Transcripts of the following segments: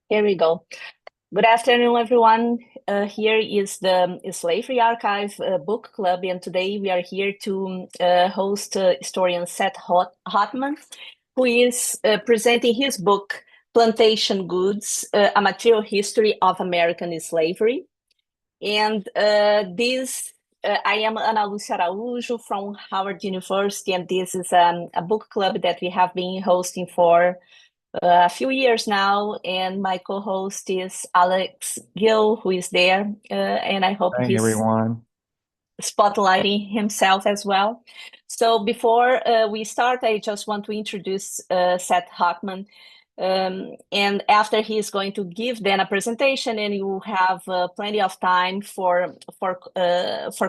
Here we go. Good afternoon, everyone. Here is the Slaveryarchive book club, and today we are here to host historian Seth Hotman, who is presenting his book, Plantation Goods, A Material History of American Slavery. And I am Ana Lúcia Araújo from Howard University, and this is a book club that we have been hosting for a few years now, and my co-host is Alex Gill, who is there, and I hope Hey he's everyone. spotlighting himself as well. So before we start, I just want to introduce Seth Hockman. And after he's going to give then a presentation, and you will have plenty of time for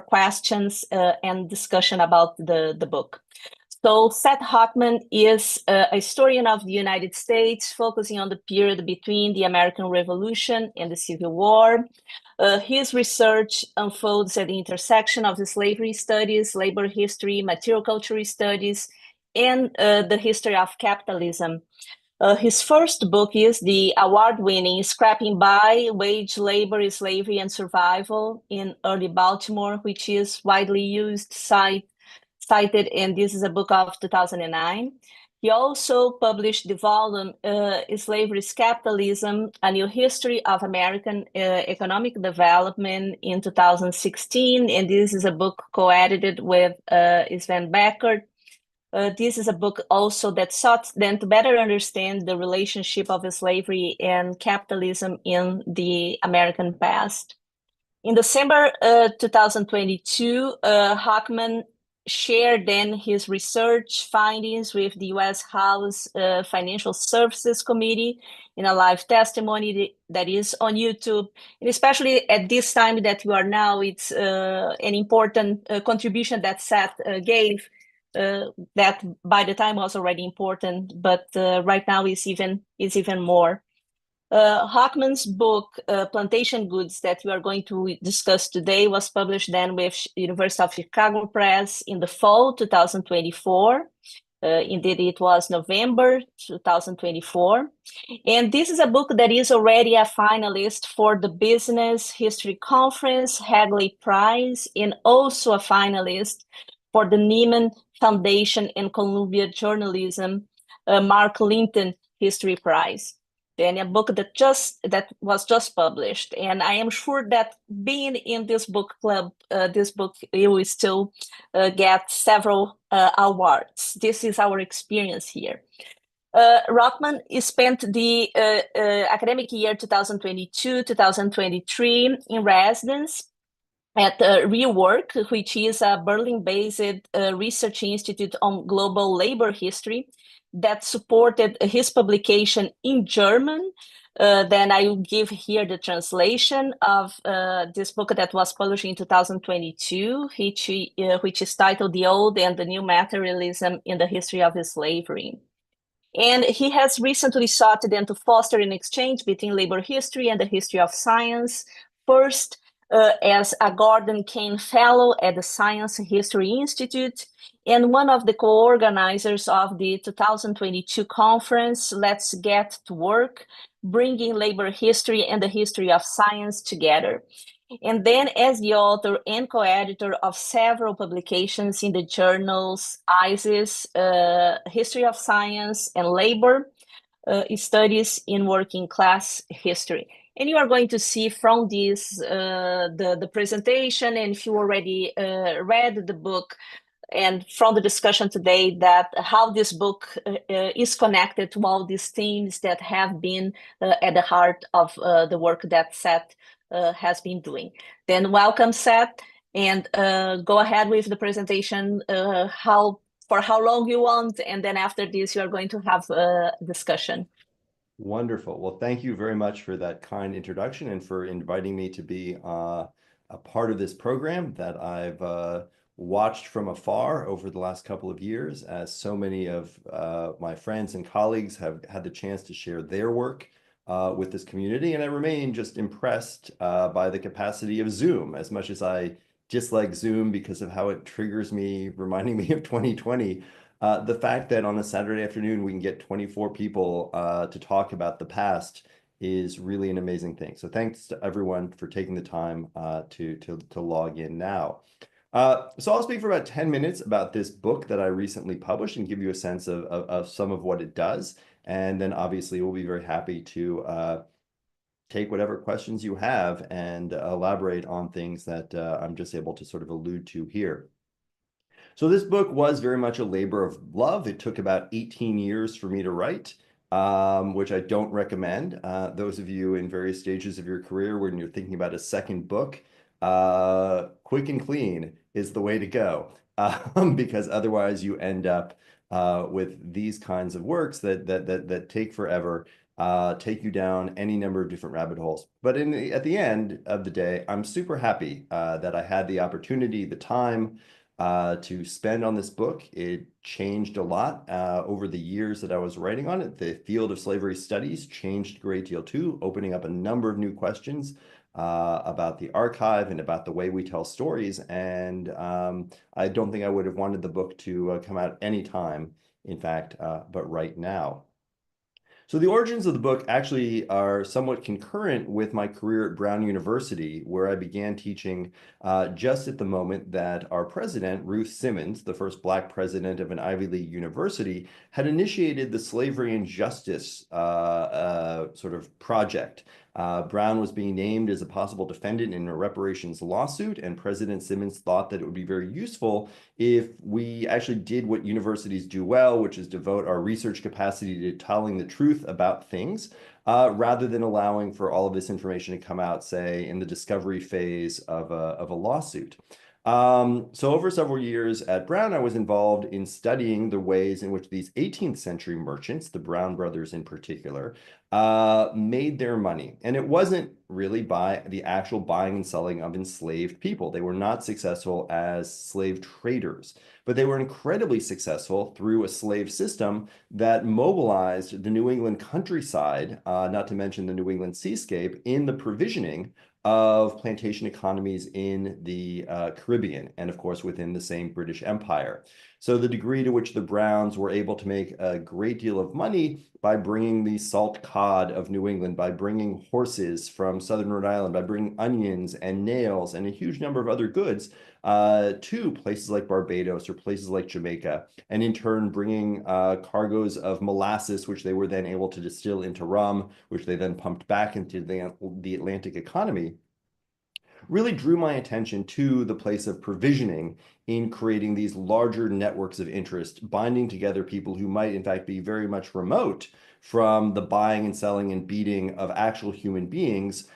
questions and discussion about the book. So Seth Rockman is a historian of the United States, focusing on the period between the American Revolution and the Civil War. His research unfolds at the intersection of the slavery studies, labor history, material culture studies, and the history of capitalism. His first book is the award-winning Scrapping By, Wage Labor, Slavery, and Survival in Early Baltimore, which is widely used cited, and this is a book of 2009. He also published the volume Slavery's Capitalism, A New History of American Economic Development in 2016, and this is a book co-edited with Sven Beckert. This is a book also that sought then to better understand the relationship of slavery and capitalism in the American past. In December 2022, Hockman shared then his research findings with the U.S. House Financial Services Committee in a live testimony that is on YouTube. And especially at this time that you are now, it's an important contribution that Seth gave that by the time was already important, but right now is even more. Hockman's book, Plantation Goods, that we are going to discuss today, was published then with University of Chicago Press in the fall 2024. Indeed, it was November 2024. And this is a book that is already a finalist for the Business History Conference, Hagley Prize, and also a finalist for the Nieman Foundation and Columbia Journalism, Mark Linton History Prize. Then a book that was just published, and I am sure that being in this book club, this book you will still get several awards. This is our experience here. Rockman spent the academic year 2022-2023 in residence at Rework, which is a Berlin-based research institute on global labor history that supported his publication in German. Then I will give here the translation of this book that was published in 2022, which is titled The Old and the New Materialism in the History of Slavery. And he has recently sought then to foster an exchange between labor history and the history of science, first as a Gordon Kane Fellow at the Science History Institute, and one of the co-organizers of the 2022 conference, Let's Get to Work, Bringing Labor History and the History of Science Together. And then as the author and co-editor of several publications in the journals ISIS, History of Science, and Labor, Studies in Working Class History. And you are going to see from this, the presentation, and if you already read the book, and from the discussion today, that how this book is connected to all these themes that have been at the heart of the work that Seth has been doing. Then welcome, Seth, and go ahead with the presentation, for how long you want, and then after this, you are going to have a discussion. Wonderful. Well, thank you very much for that kind introduction and for inviting me to be a part of this program that I've watched from afar over the last couple of years, as so many of my friends and colleagues have had the chance to share their work with this community. And I remain just impressed by the capacity of Zoom, as much as I dislike Zoom because of how it triggers me, reminding me of 2020. The fact that on a Saturday afternoon we can get 24 people to talk about the past is really an amazing thing. So thanks to everyone for taking the time to log in now. So I'll speak for about 10 minutes about this book that I recently published and give you a sense of some of what it does. And then obviously we'll be very happy to take whatever questions you have and elaborate on things that I'm just able to sort of allude to here. So this book was very much a labor of love. It took about 18 years for me to write, which I don't recommend. Those of you in various stages of your career when you're thinking about a second book, quick and clean is the way to go, because otherwise you end up with these kinds of works that take forever, take you down any number of different rabbit holes. But at the end of the day, I'm super happy that I had the opportunity, the time, to spend on this book. It changed a lot over the years that I was writing on it. The field of slavery studies changed a great deal too, opening up a number of new questions about the archive and about the way we tell stories. And I don't think I would have wanted the book to come out any time, in fact, but right now. So the origins of the book actually are somewhat concurrent with my career at Brown University, where I began teaching just at the moment that our president, Ruth Simmons, the first Black president of an Ivy League university, had initiated the Slavery and Justice sort of project. Brown was being named as a possible defendant in a reparations lawsuit, and President Simmons thought that it would be very useful if we actually did what universities do well, which is devote our research capacity to telling the truth about things, rather than allowing for all of this information to come out, say, in the discovery phase of a lawsuit. So over several years at Brown, I was involved in studying the ways in which these 18th century merchants, the Brown brothers in particular, made their money. And it wasn't really by the actual buying and selling of enslaved people. They were not successful as slave traders, but they were incredibly successful through a slave system that mobilized the New England countryside, not to mention the New England seascape, in the provisioning of plantation economies in the Caribbean, and of course within the same British Empire. So the degree to which the Browns were able to make a great deal of money by bringing the salt cod of New England, by bringing horses from southern Rhode Island, by bringing onions and nails and a huge number of other goods to places like Barbados or places like Jamaica, and in turn bringing cargoes of molasses, which they were then able to distill into rum, which they then pumped back into the Atlantic economy, really drew my attention to the place of provisioning in creating these larger networks of interest, binding together people who might in fact be very much remote from the buying and selling and beating of actual human beings,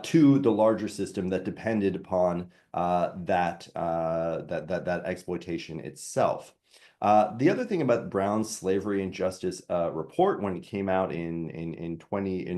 to the larger system that depended upon that exploitation itself. The other thing about Brown's Slavery and Justice report, when it came out in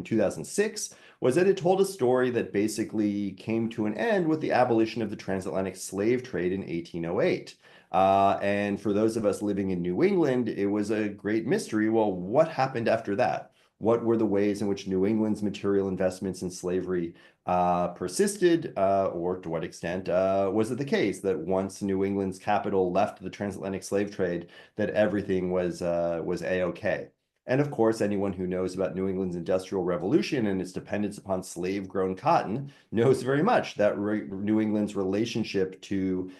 2006, was that it told a story that basically came to an end with the abolition of the transatlantic slave trade in 1808. And for those of us living in New England, it was a great mystery. Well, what happened after that? What were the ways in which New England's material investments in slavery persisted, or to what extent was it the case that once New England's capital left the transatlantic slave trade, that everything was a-okay? And of course, anyone who knows about New England's Industrial Revolution and its dependence upon slave-grown cotton knows very much that New England's relationship to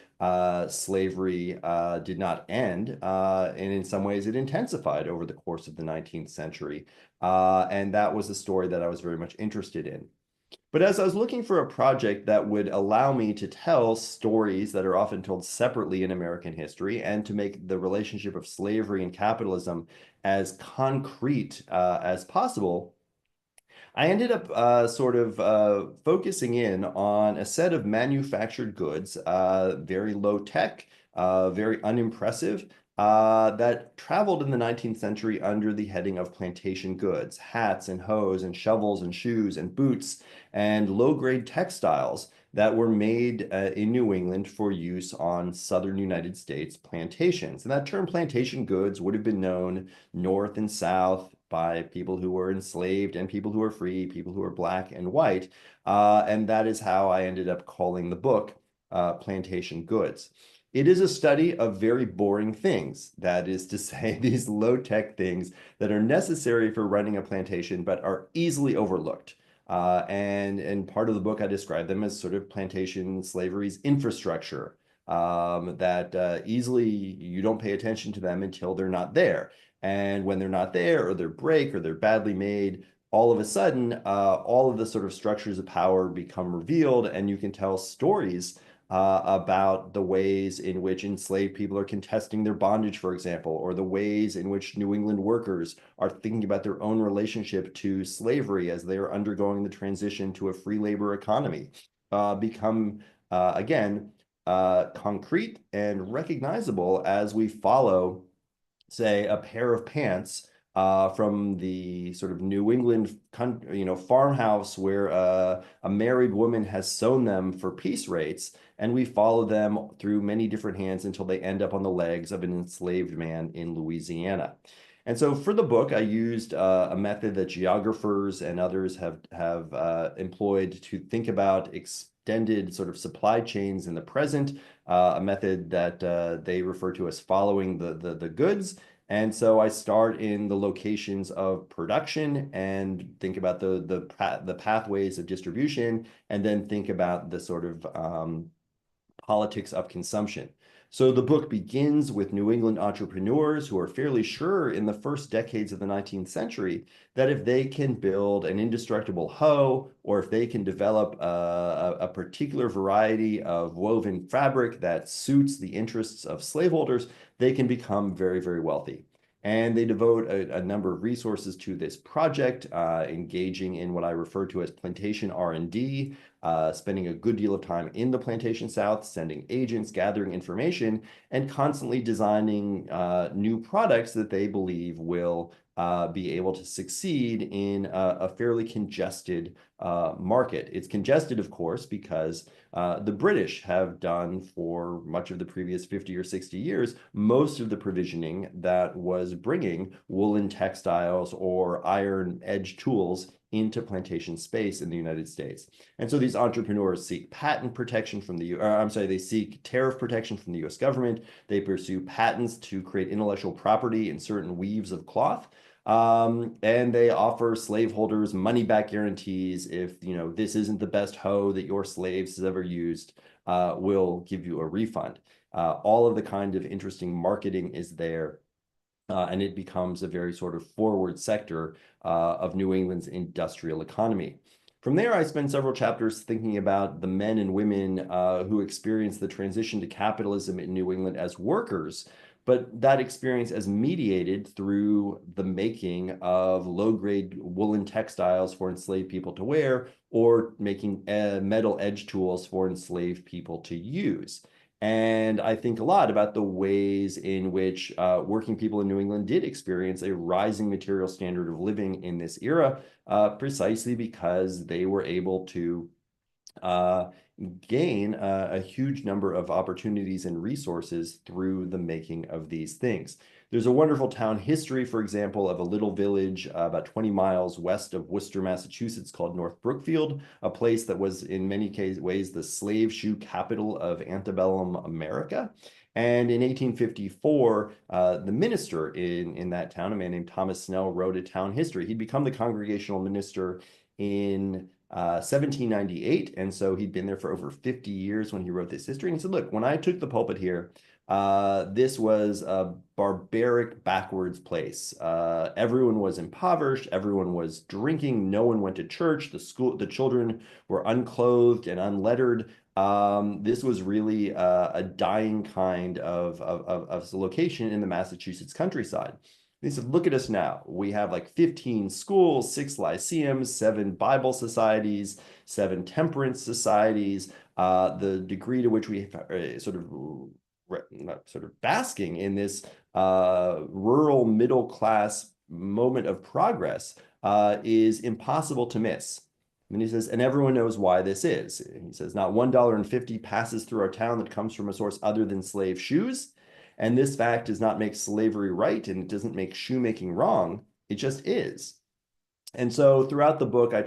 slavery did not end, and in some ways it intensified over the course of the 19th century. And that was a story that I was very much interested in. But as I was looking for a project that would allow me to tell stories that are often told separately in American history and to make the relationship of slavery and capitalism as concrete as possible, I ended up sort of focusing in on a set of manufactured goods, very low tech, very unimpressive, that traveled in the 19th century under the heading of plantation goods: hats and hose and shovels and shoes and boots and low-grade textiles that were made in New England for use on southern United States plantations. And that term plantation goods would have been known north and south by people who were enslaved and people who were free, people who were black and white. And that is how I ended up calling the book Plantation Goods. It is a study of very boring things. That is to say, these low-tech things that are necessary for running a plantation, but are easily overlooked. And part of the book, I describe them as sort of plantation slavery's infrastructure, that easily you don't pay attention to them until they're not there. And when they're not there, or they're break, or they're badly made, all of a sudden, all of the sort of structures of power become revealed, and you can tell stories about the ways in which enslaved people are contesting their bondage, for example, or the ways in which New England workers are thinking about their own relationship to slavery as they are undergoing the transition to a free labor economy, become, again, concrete and recognizable as we follow, say, a pair of pants from the sort of New England, farmhouse where a married woman has sewn them for piece rates, and we follow them through many different hands until they end up on the legs of an enslaved man in Louisiana. And so for the book, I used a method that geographers and others have employed to think about extended sort of supply chains in the present, a method that they refer to as following the goods. And so I start in the locations of production and think about the pathways of distribution, and then think about the sort of politics of consumption. So the book begins with New England entrepreneurs who are fairly sure in the first decades of the 19th century that if they can build an indestructible hoe, or if they can develop a particular variety of woven fabric that suits the interests of slaveholders, they can become very, very wealthy. And they devote a number of resources to this project, engaging in what I refer to as plantation R&D, spending a good deal of time in the plantation South, sending agents, gathering information, and constantly designing new products that they believe will be able to succeed in a fairly congested market. It's congested, of course, because the British have done for much of the previous 50 or 60 years most of the provisioning that was bringing woolen textiles or iron edge tools into plantation space in the United States. And so these entrepreneurs seek patent protection from they seek tariff protection from the US government. They pursue patents to create intellectual property in certain weaves of cloth. And they offer slaveholders money-back guarantees. If this isn't the best hoe that your slaves has ever used, we'll give you a refund. All of the kind of interesting marketing is there. And it becomes a very sort of forward sector of New England's industrial economy. From there, I spend several chapters thinking about the men and women who experienced the transition to capitalism in New England as workers, but that experience as mediated through the making of low-grade woolen textiles for enslaved people to wear, or making metal edge tools for enslaved people to use. And I think a lot about the ways in which working people in New England did experience a rising material standard of living in this era, precisely because they were able to gain a huge number of opportunities and resources through the making of these things. There's a wonderful town history, for example, of a little village about 20 miles west of Worcester, Massachusetts, called North Brookfield, a place that was in many ways the slave shoe capital of antebellum America. And in 1854, the minister in that town, a man named Thomas Snell, wrote a town history. He'd become the congregational minister in 1798, and so he'd been there for over 50 years when he wrote this history. And he said, look, when I took the pulpit here, this was a barbaric, backwards place. Everyone was impoverished, everyone was drinking, no one went to church, the children were unclothed and unlettered. This was really a dying kind of location in the Massachusetts countryside. They said, look at us now. We have like 15 schools, 6 lyceums, 7 Bible societies, 7 temperance societies. The degree to which we sort of basking in this rural middle class moment of progress is impossible to miss. And he says, and everyone knows why this is. He says, not $1.50 passes through our town that comes from a source other than slave shoes. And this fact does not make slavery right, and it doesn't make shoemaking wrong. It just is. And so throughout the book, I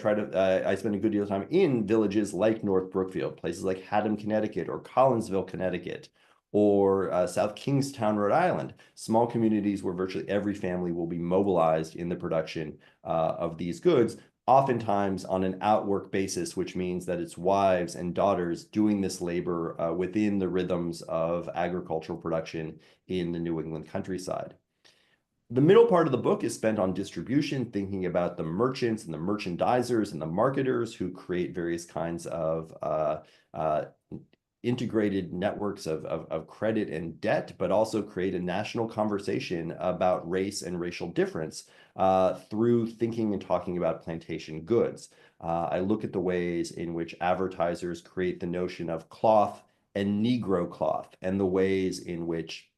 spend a good deal of time in villages like North Brookfield, places like Haddam, Connecticut, or Collinsville, Connecticut, or South Kingstown, Rhode Island, small communities where virtually every family will be mobilized in the production of these goods, oftentimes on an outwork basis, which means that it's wives and daughters doing this labor within the rhythms of agricultural production in the New England countryside. The middle part of the book is spent on distribution, thinking about the merchants and the merchandisers and the marketers who create various kinds of integrated networks of credit and debt, but also create a national conversation about race and racial difference through thinking and talking about plantation goods. I look at the ways in which advertisers create the notion of cloth and Negro cloth, and the ways in which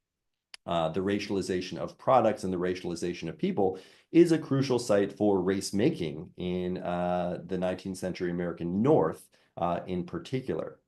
the racialization of products and the racialization of people is a crucial site for race making in the 19th century American North in particular.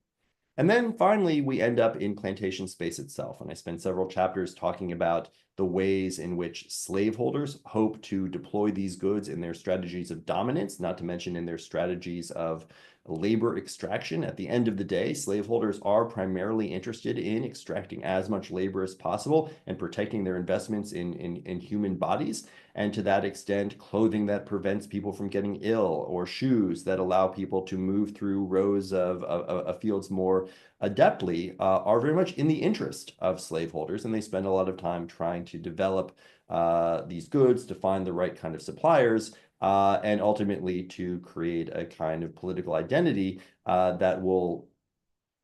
And then finally, we end up in plantation space itself. And I spend several chapters talking about the ways in which slaveholders hope to deploy these goods in their strategies of dominance, not to mention in their strategies of labor extraction. At the end of the day, slaveholders are primarily interested in extracting as much labor as possible and protecting their investments in human bodies. And to that extent, clothing that prevents people from getting ill, or shoes that allow people to move through rows of fields more adeptly, are very much in the interest of slaveholders. And they spend a lot of time trying to develop these goods, to find the right kind of suppliers, and ultimately to create a kind of political identity that will,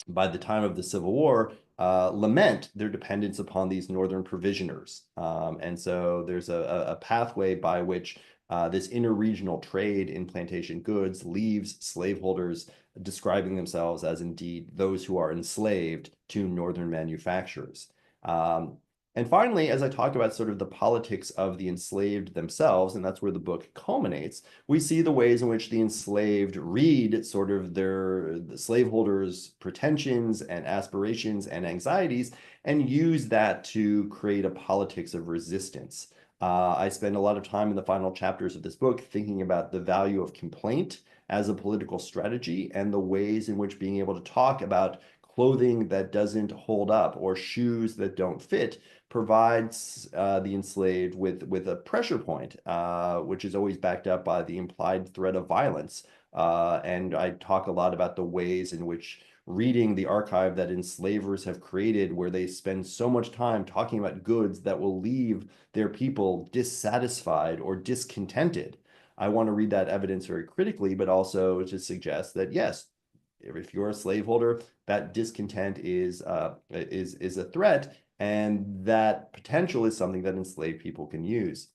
by the time of the Civil War, lament their dependence upon these northern provisioners. And so there's a pathway by which this interregional trade in plantation goods leaves slaveholders describing themselves as indeed those who are enslaved to northern manufacturers. And finally, as I talk about sort of the politics of the enslaved themselves, and that's where the book culminates, we see the ways in which the enslaved read sort of the slaveholders' pretensions and aspirations and anxieties and use that to create a politics of resistance. I spend a lot of time in the final chapters of this book thinking about the value of complaint as a political strategy, and the ways in which being able to talk about clothing that doesn't hold up or shoes that don't fit provides the enslaved with a pressure point, which is always backed up by the implied threat of violence. And I talk a lot about the ways in which reading the archive that enslavers have created, where they spend so much time talking about goods that will leave their people dissatisfied or discontented. I want to read that evidence very critically, but also to suggest that, yes, if you're a slaveholder, that discontent is a threat, and that potential is something that enslaved people can use.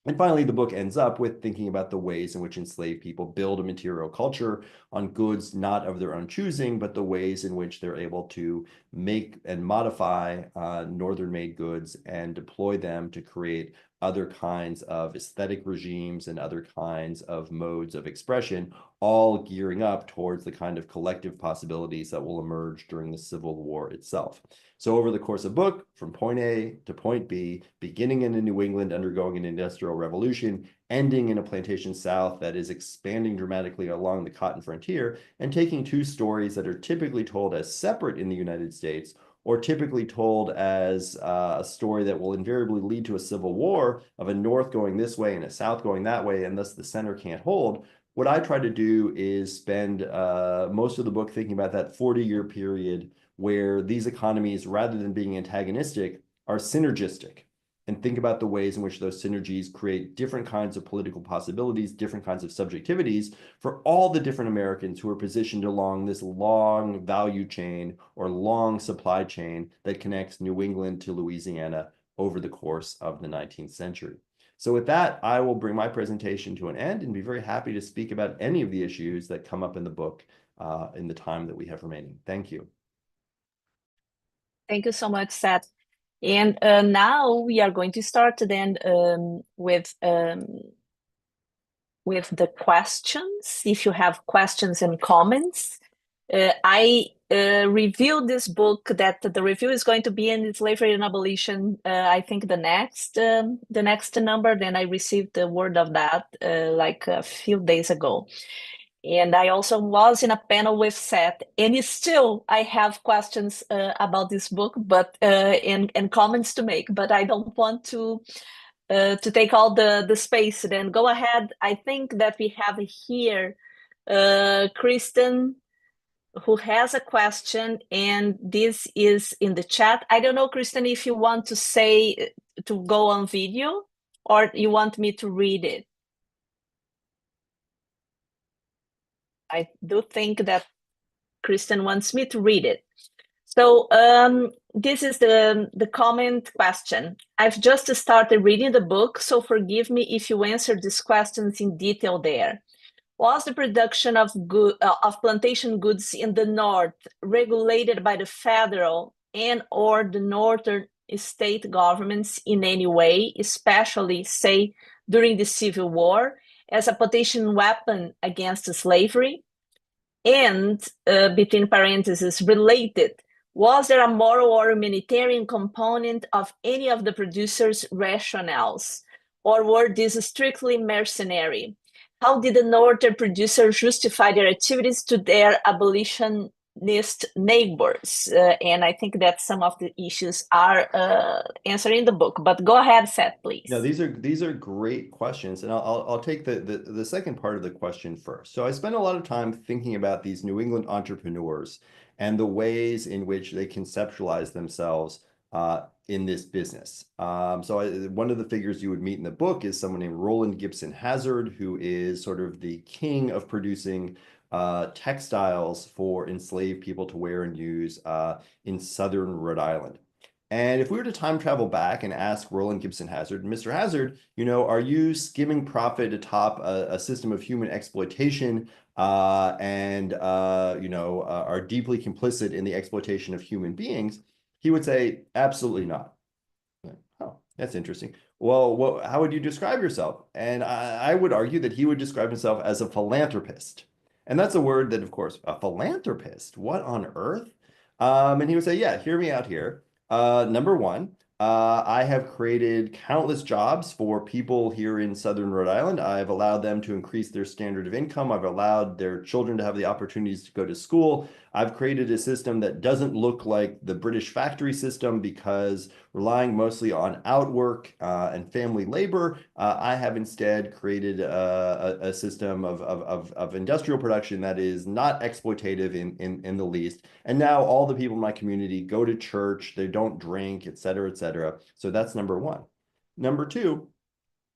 And finally, the book ends up with thinking about the ways in which enslaved people build a material culture on goods not of their own choosing, but the ways in which they're able to make and modify northern-made goods and deploy them to create other kinds of aesthetic regimes and other kinds of modes of expression, all gearing up towards the kind of collective possibilities that will emerge during the Civil War itself. So over the course of the book, from point A to point B, beginning in New England, undergoing an industrial revolution, ending in a plantation South that is expanding dramatically along the cotton frontier, and taking two stories that are typically told as separate in the United States, or typically told as a story that will invariably lead to a civil war of a North going this way and a South going that way, and thus the center can't hold. What I try to do is spend most of the book thinking about that 40-year period where these economies, rather than being antagonistic, are synergistic, and think about the ways in which those synergies create different kinds of political possibilities, different kinds of subjectivities for all the different Americans who are positioned along this long value chain or long supply chain that connects New England to Louisiana over the course of the 19th century. So with that, I will bring my presentation to an end and be very happy to speak about any of the issues that come up in the book in the time that we have remaining. Thank you. Thank you so much, Seth. And now we are going to start then with the questions. If you have questions and comments, I reviewed this book that the review is going to be in Slavery and Abolition. I think the next number. Then I received the word of that like a few days ago. And I also was in a panel with Seth, and still I have questions about this book, but and comments to make. But I don't want to take all the space. Then go ahead. I think that we have here Kristen, who has a question, and this is in the chat. I don't know, Kristen, if you want to say to go on video, or you want me to read it. I do think that Kristen wants me to read it. So this is the comment question. I've just started reading the book, so forgive me if you answer these questions in detail there. Was the production of plantation goods in the North regulated by the federal and or the northern state governments in any way, especially, say, during the Civil War, as a potential weapon against slavery? And, between parentheses, related, was there a moral or humanitarian component of any of the producers' rationales, or were these strictly mercenary? How did the northern producers justify their activities to their abolitionist neighbors? And I think that some of the issues are answered in the book. But go ahead, Seth, please. No, these are great questions, and I'll take the second part of the question first. So I spent a lot of time thinking about these New England entrepreneurs and the ways in which they conceptualize themselves in this business. One of the figures you would meet in the book is someone named Roland Gibson Hazard, who is sort of the king of producing textiles for enslaved people to wear and use in southern Rhode Island. And if we were to time travel back and ask Roland Gibson Hazard, Mr. Hazard, are you skimming profit atop a system of human exploitation and are deeply complicit in the exploitation of human beings? He would say, absolutely not. Oh, that's interesting. Well, how would you describe yourself? And I would argue that he would describe himself as a philanthropist. And that's a word that, of course, a philanthropist, what on earth? And he would say, yeah, hear me out here. Number one, I have created countless jobs for people here in Southern Rhode Island. I've allowed them to increase their standard of income. I've allowed their children to have the opportunities to go to school. I've created a system that doesn't look like the British factory system because relying mostly on outwork and family labor, I have instead created a system of industrial production that is not exploitative in the least. And now all the people in my community go to church, they don't drink, et cetera, et cetera. So that's number one. Number two,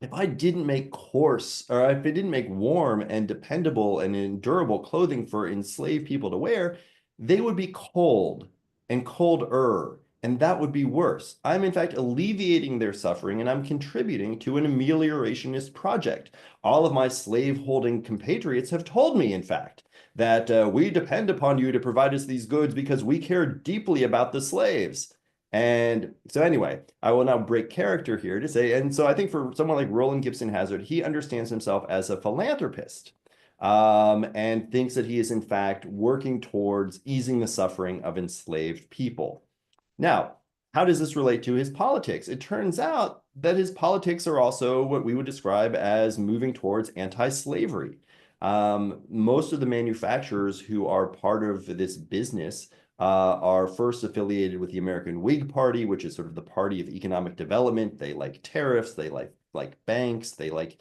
if I didn't make coarse, or if I didn't make warm and dependable and endurable clothing for enslaved people to wear, they would be cold and colder, and that would be worse. I'm in fact alleviating their suffering, and I'm contributing to an ameliorationist project. All of my slave-holding compatriots have told me, in fact, that we depend upon you to provide us these goods because we care deeply about the slaves. And so anyway, I will now break character here to say, and so I think for someone like Roland Gibson Hazard, he understands himself as a philanthropist and thinks that he is in fact working towards easing the suffering of enslaved people. Now, how does this relate to his politics? It turns out that his politics are also what we would describe as moving towards anti-slavery. Most of the manufacturers who are part of this business are first affiliated with the American Whig Party, which is sort of the party of economic development. They like tariffs, they like banks, they like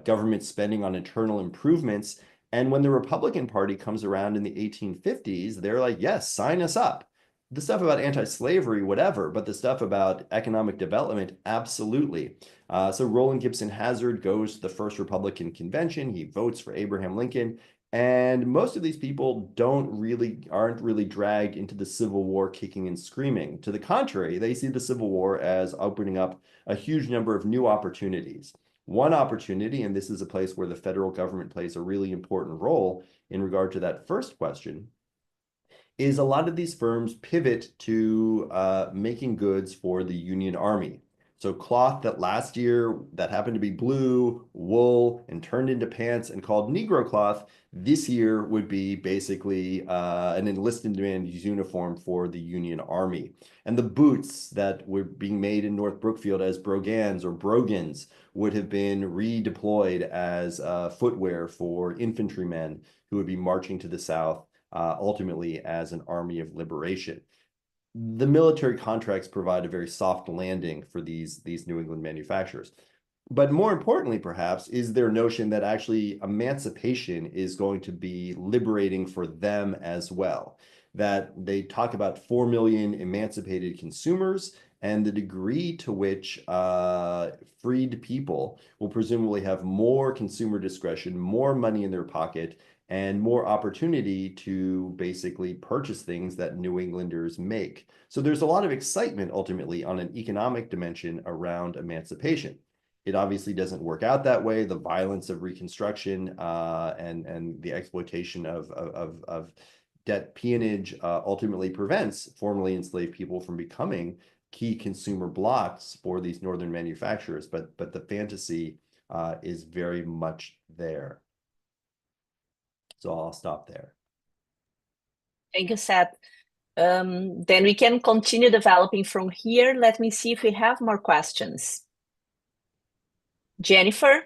government spending on internal improvements. And when the Republican Party comes around in the 1850s, they're like, yes, sign us up. The stuff about anti-slavery, whatever, but the stuff about economic development, absolutely. So Roland Gibson Hazard goes to the first Republican convention. He votes for Abraham Lincoln. And most of these people aren't really dragged into the Civil War kicking and screaming. To the contrary, they see the Civil War as opening up a huge number of new opportunities. One opportunity, and this is a place where the federal government plays a really important role in regard to that first question, is a lot of these firms pivot to making goods for the Union Army. So cloth that last year that happened to be blue, wool, and turned into pants and called Negro cloth, this year would be basically an enlisted man's uniform for the Union Army. And the boots that were being made in North Brookfield as brogans or brogans would have been redeployed as footwear for infantrymen who would be marching to the South, ultimately as an army of liberation. The military contracts provide a very soft landing for these New England manufacturers. But more importantly, perhaps, is their notion that actually emancipation is going to be liberating for them as well. That they talk about 4 million emancipated consumers and the degree to which freed people will presumably have more consumer discretion, more money in their pocket, and more opportunity to basically purchase things that New Englanders make. So there's a lot of excitement ultimately on an economic dimension around emancipation. It obviously doesn't work out that way. The violence of Reconstruction and the exploitation of debt peonage ultimately prevents formerly enslaved people from becoming key consumer blocks for these northern manufacturers. But the fantasy is very much there. So I'll stop there. Thank you, Seth. Then we can continue developing from here. Let me see if we have more questions. Jennifer,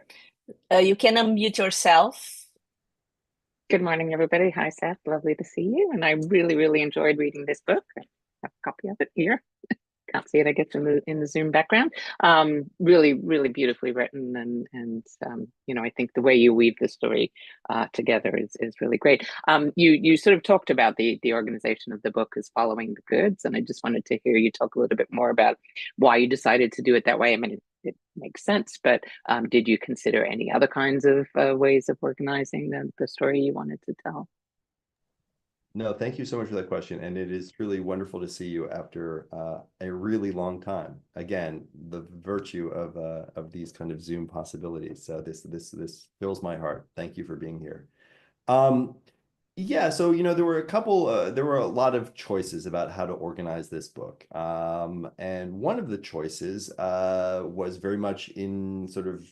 you can unmute yourself. Good morning, everybody. Hi, Seth. Lovely to see you. And I really, really enjoyed reading this book. I have a copy of it here. Can't see it, I guess, in the Zoom background. Really, really beautifully written, and you know, I think the way you weave the story together is really great. You sort of talked about the organization of the book as following the goods, and I just wanted to hear you talk a little bit more about why you decided to do it that way. I mean, it makes sense, but did you consider any other kinds of ways of organizing the story you wanted to tell? No, thank you so much for that question. And it is truly wonderful to see you after a really long time. Again, the virtue of these kind of Zoom possibilities. So this fills my heart. Thank you for being here. Yeah, so there were a lot of choices about how to organize this book. And one of the choices was very much in sort of,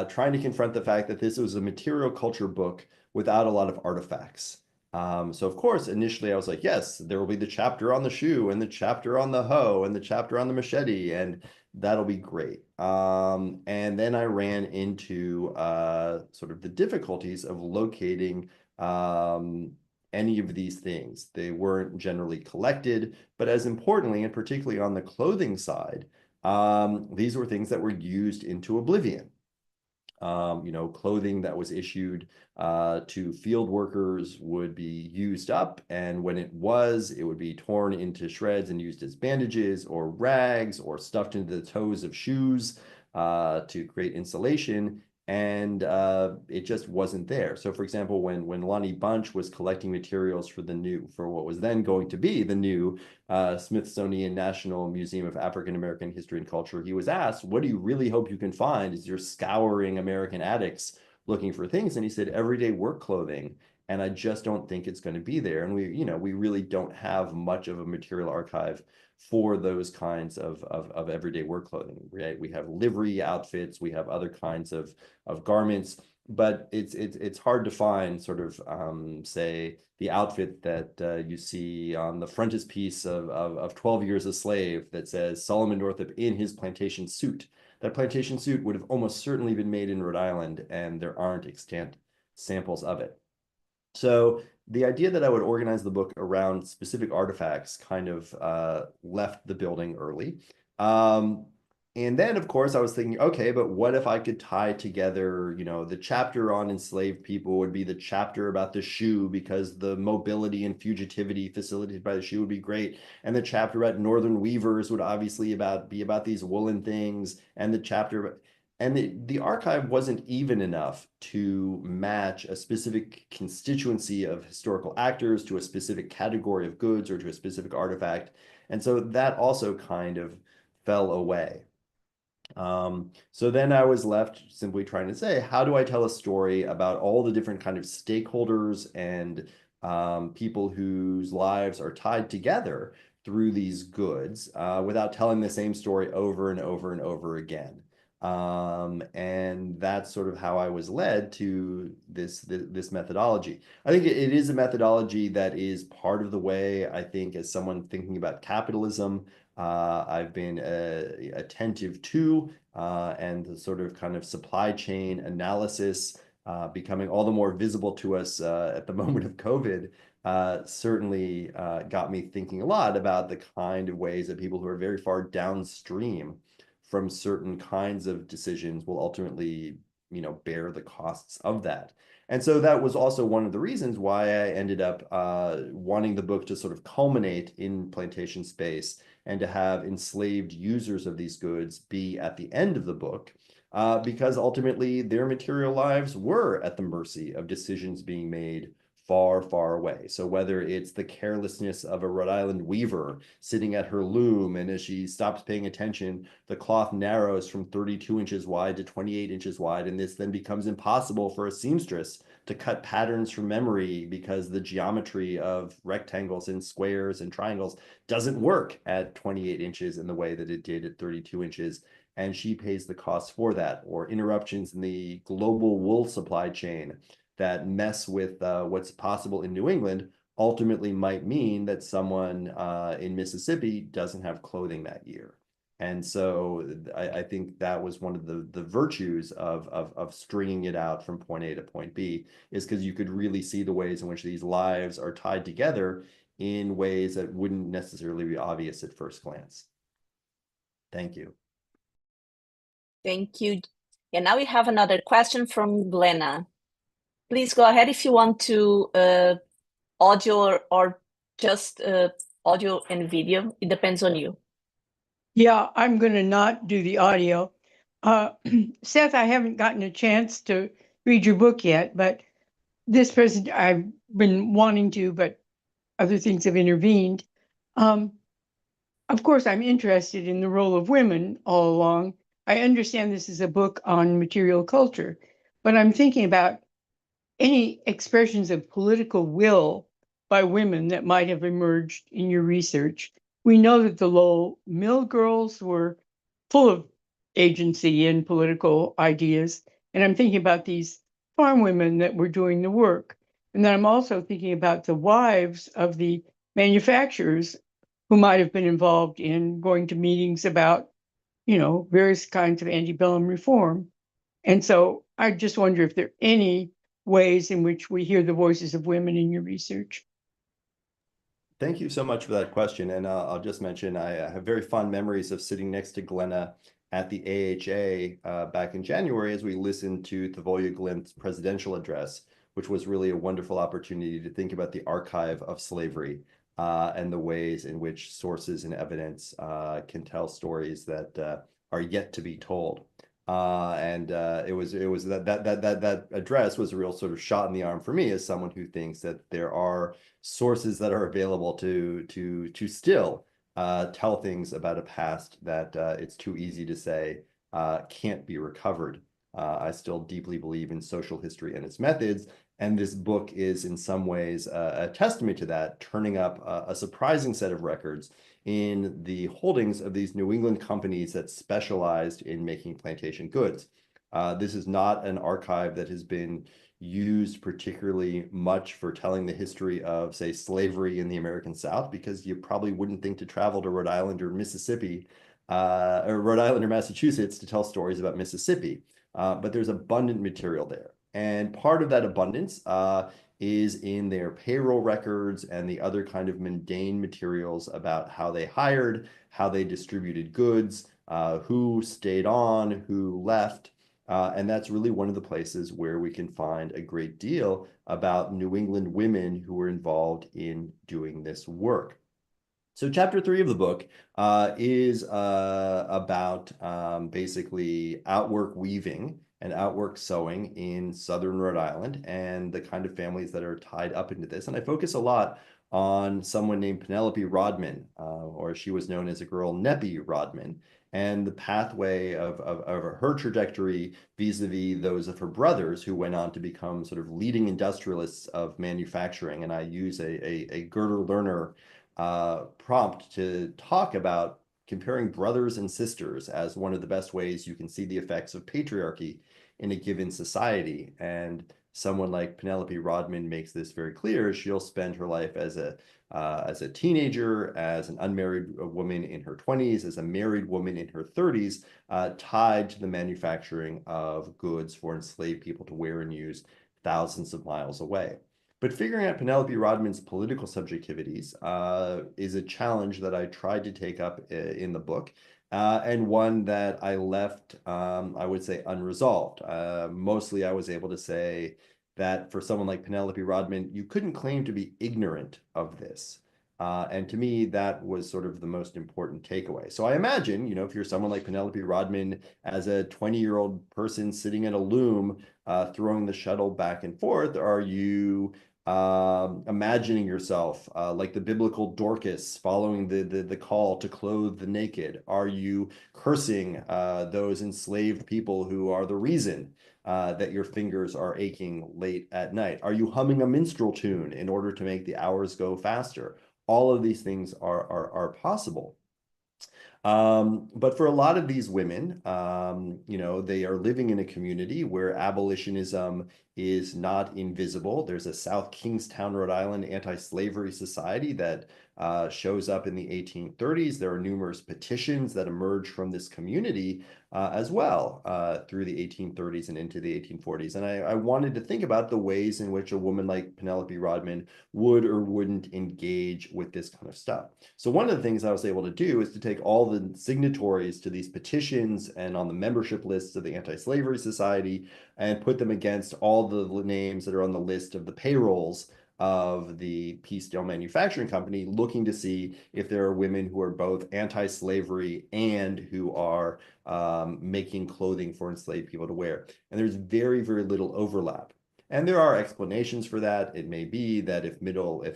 trying to confront the fact that this was a material culture book without a lot of artifacts. So of course, initially I was like, yes, there will be the chapter on the shoe and the chapter on the hoe and the chapter on the machete, and that'll be great. And then I ran into sort of the difficulties of locating any of these things. They weren't generally collected, but as importantly, and particularly on the clothing side, these were things that were used into oblivion. Clothing that was issued to field workers would be used up, and when it would be torn into shreds and used as bandages or rags or stuffed into the toes of shoes to create insulation, and it just wasn't there. So for example, when Lonnie Bunch was collecting materials for what was then going to be the new Smithsonian National Museum of African American History and Culture, he was asked, what do you really hope you can find as you're scouring American attics looking for things? And he said, everyday work clothing. And I just don't think it's going to be there. And we really don't have much of a material archive for those kinds of everyday work clothing, right? We have livery outfits, we have other kinds of garments, but it's hard to find sort of say the outfit that you see on the frontispiece of 12 Years a Slave that says Solomon Northup in his plantation suit. That plantation suit would have almost certainly been made in Rhode Island, and there aren't extant samples of it. So the idea that I would organize the book around specific artifacts kind of left the building early. And then, of course, I was thinking, okay, but what if I could tie together, the chapter on enslaved people would be the chapter about the shoe because the mobility and fugitivity facilitated by the shoe would be great. And the chapter about northern weavers would obviously be about these woolen things. And the chapter, and the archive wasn't even enough to match a specific constituency of historical actors to a specific category of goods or to a specific artifact. And so that also kind of fell away. So then I was left simply trying to say, how do I tell a story about all the different kind of stakeholders and people whose lives are tied together through these goods without telling the same story over and over and over again. And that's sort of how I was led to this methodology. I think it is a methodology that is part of the way, I think, as someone thinking about capitalism, I've been attentive to, and the sort of kind of supply chain analysis becoming all the more visible to us at the moment of COVID certainly got me thinking a lot about the kind of ways that people who are very far downstream from certain kinds of decisions will ultimately, bear the costs of that. And so that was also one of the reasons why I ended up wanting the book to sort of culminate in plantation space and to have enslaved users of these goods be at the end of the book, because ultimately their material lives were at the mercy of decisions being made far, far away. So whether it's the carelessness of a Rhode Island weaver sitting at her loom, and as she stops paying attention, the cloth narrows from 32 inches wide to 28 inches wide, and this then becomes impossible for a seamstress to cut patterns from memory because the geometry of rectangles and squares and triangles doesn't work at 28 inches in the way that it did at 32 inches. And she pays the cost for that, or interruptions in the global wool supply chain that mess with what's possible in New England ultimately might mean that someone in Mississippi doesn't have clothing that year. And so I think that was one of the virtues of stringing it out from point A to point B, is because you could really see the ways in which these lives are tied together in ways that wouldn't necessarily be obvious at first glance. Thank you. Thank you. And now we have another question from Glenna. Please go ahead if you want to audio or just audio and video. It depends on you. Yeah, I'm going to not do the audio. Seth, I haven't gotten a chance to read your book yet, but this present I've been wanting to, but other things have intervened. Of course, I'm interested in the role of women all along. I understand this is a book on material culture, but I'm thinking about any expressions of political will by women that might have emerged in your research. We know that the Lowell mill girls were full of agency and political ideas. And I'm thinking about these farm women that were doing the work. And then I'm also thinking about the wives of the manufacturers who might have been involved in going to meetings about, various kinds of antebellum reform. And so I just wonder if there are any ways in which we hear the voices of women in your research. Thank you so much for that question. And I'll just mention, I have very fond memories of sitting next to Glenna at the AHA back in January as we listened to Tavoya Glynn's presidential address, which was really a wonderful opportunity to think about the archive of slavery and the ways in which sources and evidence can tell stories that are yet to be told. It was that address was a real sort of shot in the arm for me as someone who thinks that there are sources that are available to still tell things about a past that it's too easy to say can't be recovered. I still deeply believe in social history and its methods, and this book is in some ways a testament to that, turning up a surprising set of records in the holdings of these New England companies that specialized in making plantation goods. This is not an archive that has been used particularly much for telling the history of, say, slavery in the American South, because you probably wouldn't think to travel to Rhode Island or Mississippi, or Rhode Island or Massachusetts to tell stories about Mississippi. But there's abundant material there. And part of that abundance is in their payroll records and the other kind of mundane materials about how they hired, how they distributed goods, who stayed on, who left. And that's really one of the places where we can find a great deal about New England women who were involved in doing this work. So chapter 3 of the book is about basically outwork weaving and outwork sewing in southern Rhode Island and the kind of families that are tied up into this. And I focus a lot on someone named Penelope Rodman, or she was known as a girl, Neppy Rodman, and the pathway of her trajectory vis-a-vis those of her brothers who went on to become sort of leading industrialists of manufacturing. And I use a Gerder Lerner prompt to talk about comparing brothers and sisters as one of the best ways you can see the effects of patriarchy in a given society. And someone like Penelope Rodman makes this very clear. She'll spend her life as a teenager, as an unmarried woman in her 20s, as a married woman in her 30s, tied to the manufacturing of goods for enslaved people to wear and use thousands of miles away. But figuring out Penelope Rodman's political subjectivities is a challenge that I tried to take up in the book, and one that I left, I would say, unresolved. Mostly I was able to say that for someone like Penelope Rodman, you couldn't claim to be ignorant of this. And to me, that was sort of the most important takeaway. So I imagine, if you're someone like Penelope Rodman, as a 20-year-old person sitting at a loom, throwing the shuttle back and forth, are you imagining yourself like the biblical Dorcas following the call to clothe the naked? Are you cursing those enslaved people who are the reason that your fingers are aching late at night? Are you humming a minstrel tune in order to make the hours go faster? All of these things are possible. But for a lot of these women, they are living in a community where abolitionism is not invisible. There's a South Kingstown, Rhode Island anti-slavery society that shows up in the 1830s. There are numerous petitions that emerge from this community as well through the 1830s and into the 1840s. And I wanted to think about the ways in which a woman like Penelope Rodman would or wouldn't engage with this kind of stuff. So one of the things I was able to do is to take all the signatories to these petitions and on the membership lists of the Anti-Slavery Society and put them against all the names that are on the list of the payrolls of the Peacedale Manufacturing Company, looking to see if there are women who are both anti-slavery and who are making clothing for enslaved people to wear. And there's very, very little overlap. And there are explanations for that. It may be that if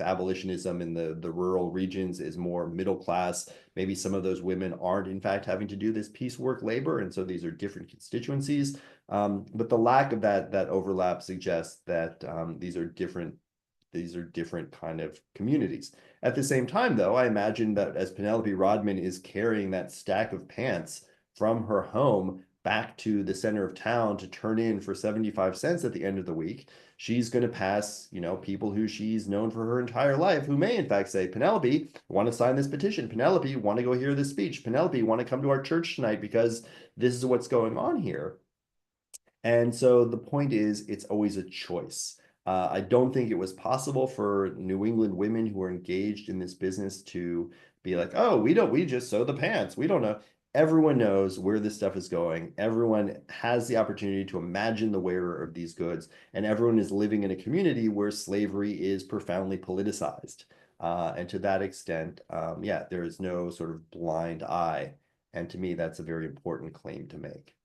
abolitionism in the rural regions is more middle class, maybe some of those women aren't in fact having to do this piecework labor, and so these are different constituencies. But the lack of that overlap suggests that these are different kind of communities. At the same time, though, I imagine that as Penelope Rodman is carrying that stack of pants from her home back to the center of town to turn in for 75 cents at the end of the week, she's going to pass, people who she's known for her entire life, who may in fact say, Penelope, want to sign this petition? Penelope, want to go hear this speech? Penelope, want to come to our church tonight because this is what's going on here? And so the point is, it's always a choice. I don't think it was possible for New England women who were engaged in this business to be like, oh, we just sew the pants. We don't know. Everyone knows where this stuff is going. Everyone has the opportunity to imagine the wearer of these goods, and everyone is living in a community where slavery is profoundly politicized. And to that extent, there is no sort of blind eye. And to me, that's a very important claim to make.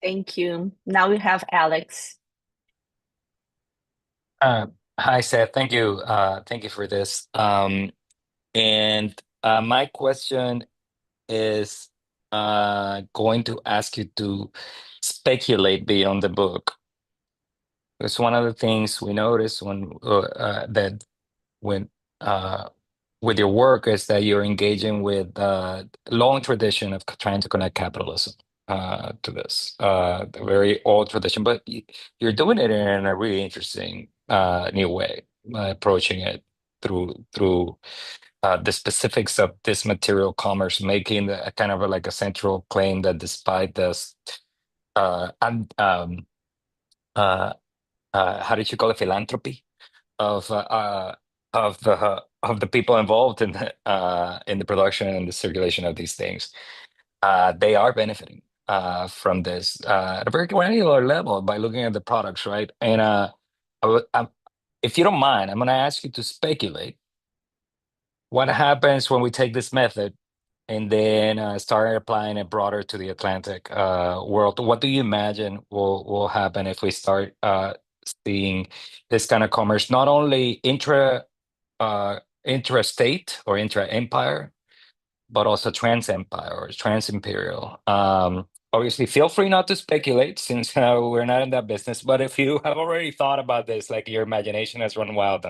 Thank you. Now we have Alex. Hi, Seth. Thank you. Thank you for this. My question is going to ask you to speculate beyond the book. Because one of the things we notice with your work is that you're engaging with a long tradition of trying to connect capitalism to this, a very old tradition, but you're doing it in a really interesting new way, approaching it through the specifics of this material commerce, making a kind of like a central claim that despite this, how did you call it, philanthropy of the people involved in the production and the circulation of these things, they are benefiting from this at a very granular level by looking at the products, right? And if you don't mind, I'm going to ask you to speculate what happens when we take this method and then start applying it broader to the Atlantic world. What do you imagine will happen if we start seeing this kind of commerce, not only intra-state or intra-empire, but also trans-empire or trans-imperial, obviously feel free not to speculate since we're not in that business. But if you have already thought about this, like your imagination has run wild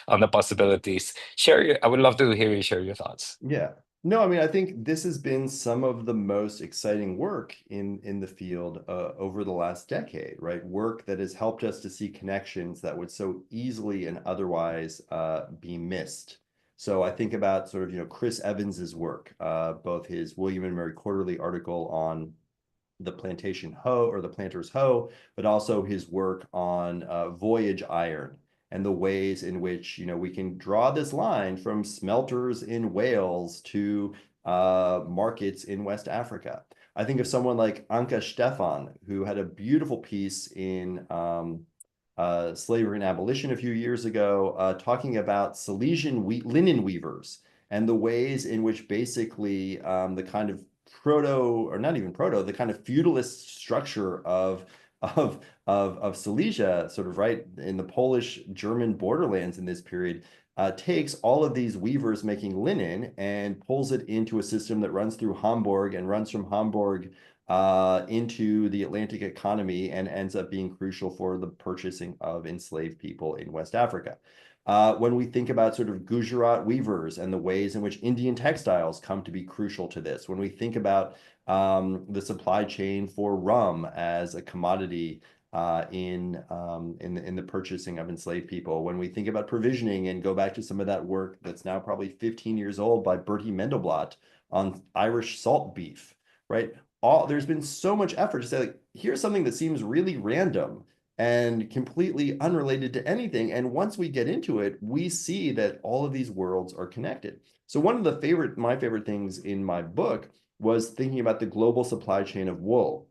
on the possibilities, I would love to hear you share your thoughts. Yeah. No, I mean, I think this has been some of the most exciting work in the field over the last decade, right? Work that has helped us to see connections that would so easily and otherwise be missed. So I think about sort of, Chris Evans's work, both his William and Mary Quarterly article on the plantation hoe or the planter's hoe, but also his work on voyage iron and the ways in which we can draw this line from smelters in Wales to markets in West Africa. I think of someone like Anka Stefan, who had a beautiful piece in Slavery and Abolition a few years ago, talking about Silesian linen weavers and the ways in which basically the kind of the kind of feudalist structure of Silesia, sort of right in the Polish-German borderlands in this period, takes all of these weavers making linen and pulls it into a system that runs through Hamburg and runs from Hamburg into the Atlantic economy and ends up being crucial for the purchasing of enslaved people in West Africa. When we think about sort of Gujarat weavers and the ways in which Indian textiles come to be crucial to this, when we think about the supply chain for rum as a commodity in the purchasing of enslaved people, when we think about provisioning and go back to some of that work that's now probably 15 years old by Bertie Mendelblatt on Irish salt beef, right? There's been so much effort to say, like, here's something that seems really random and completely unrelated to anything. And once we get into it, we see that all of these worlds are connected. So one of my favorite things in my book was thinking about the global supply chain of wool.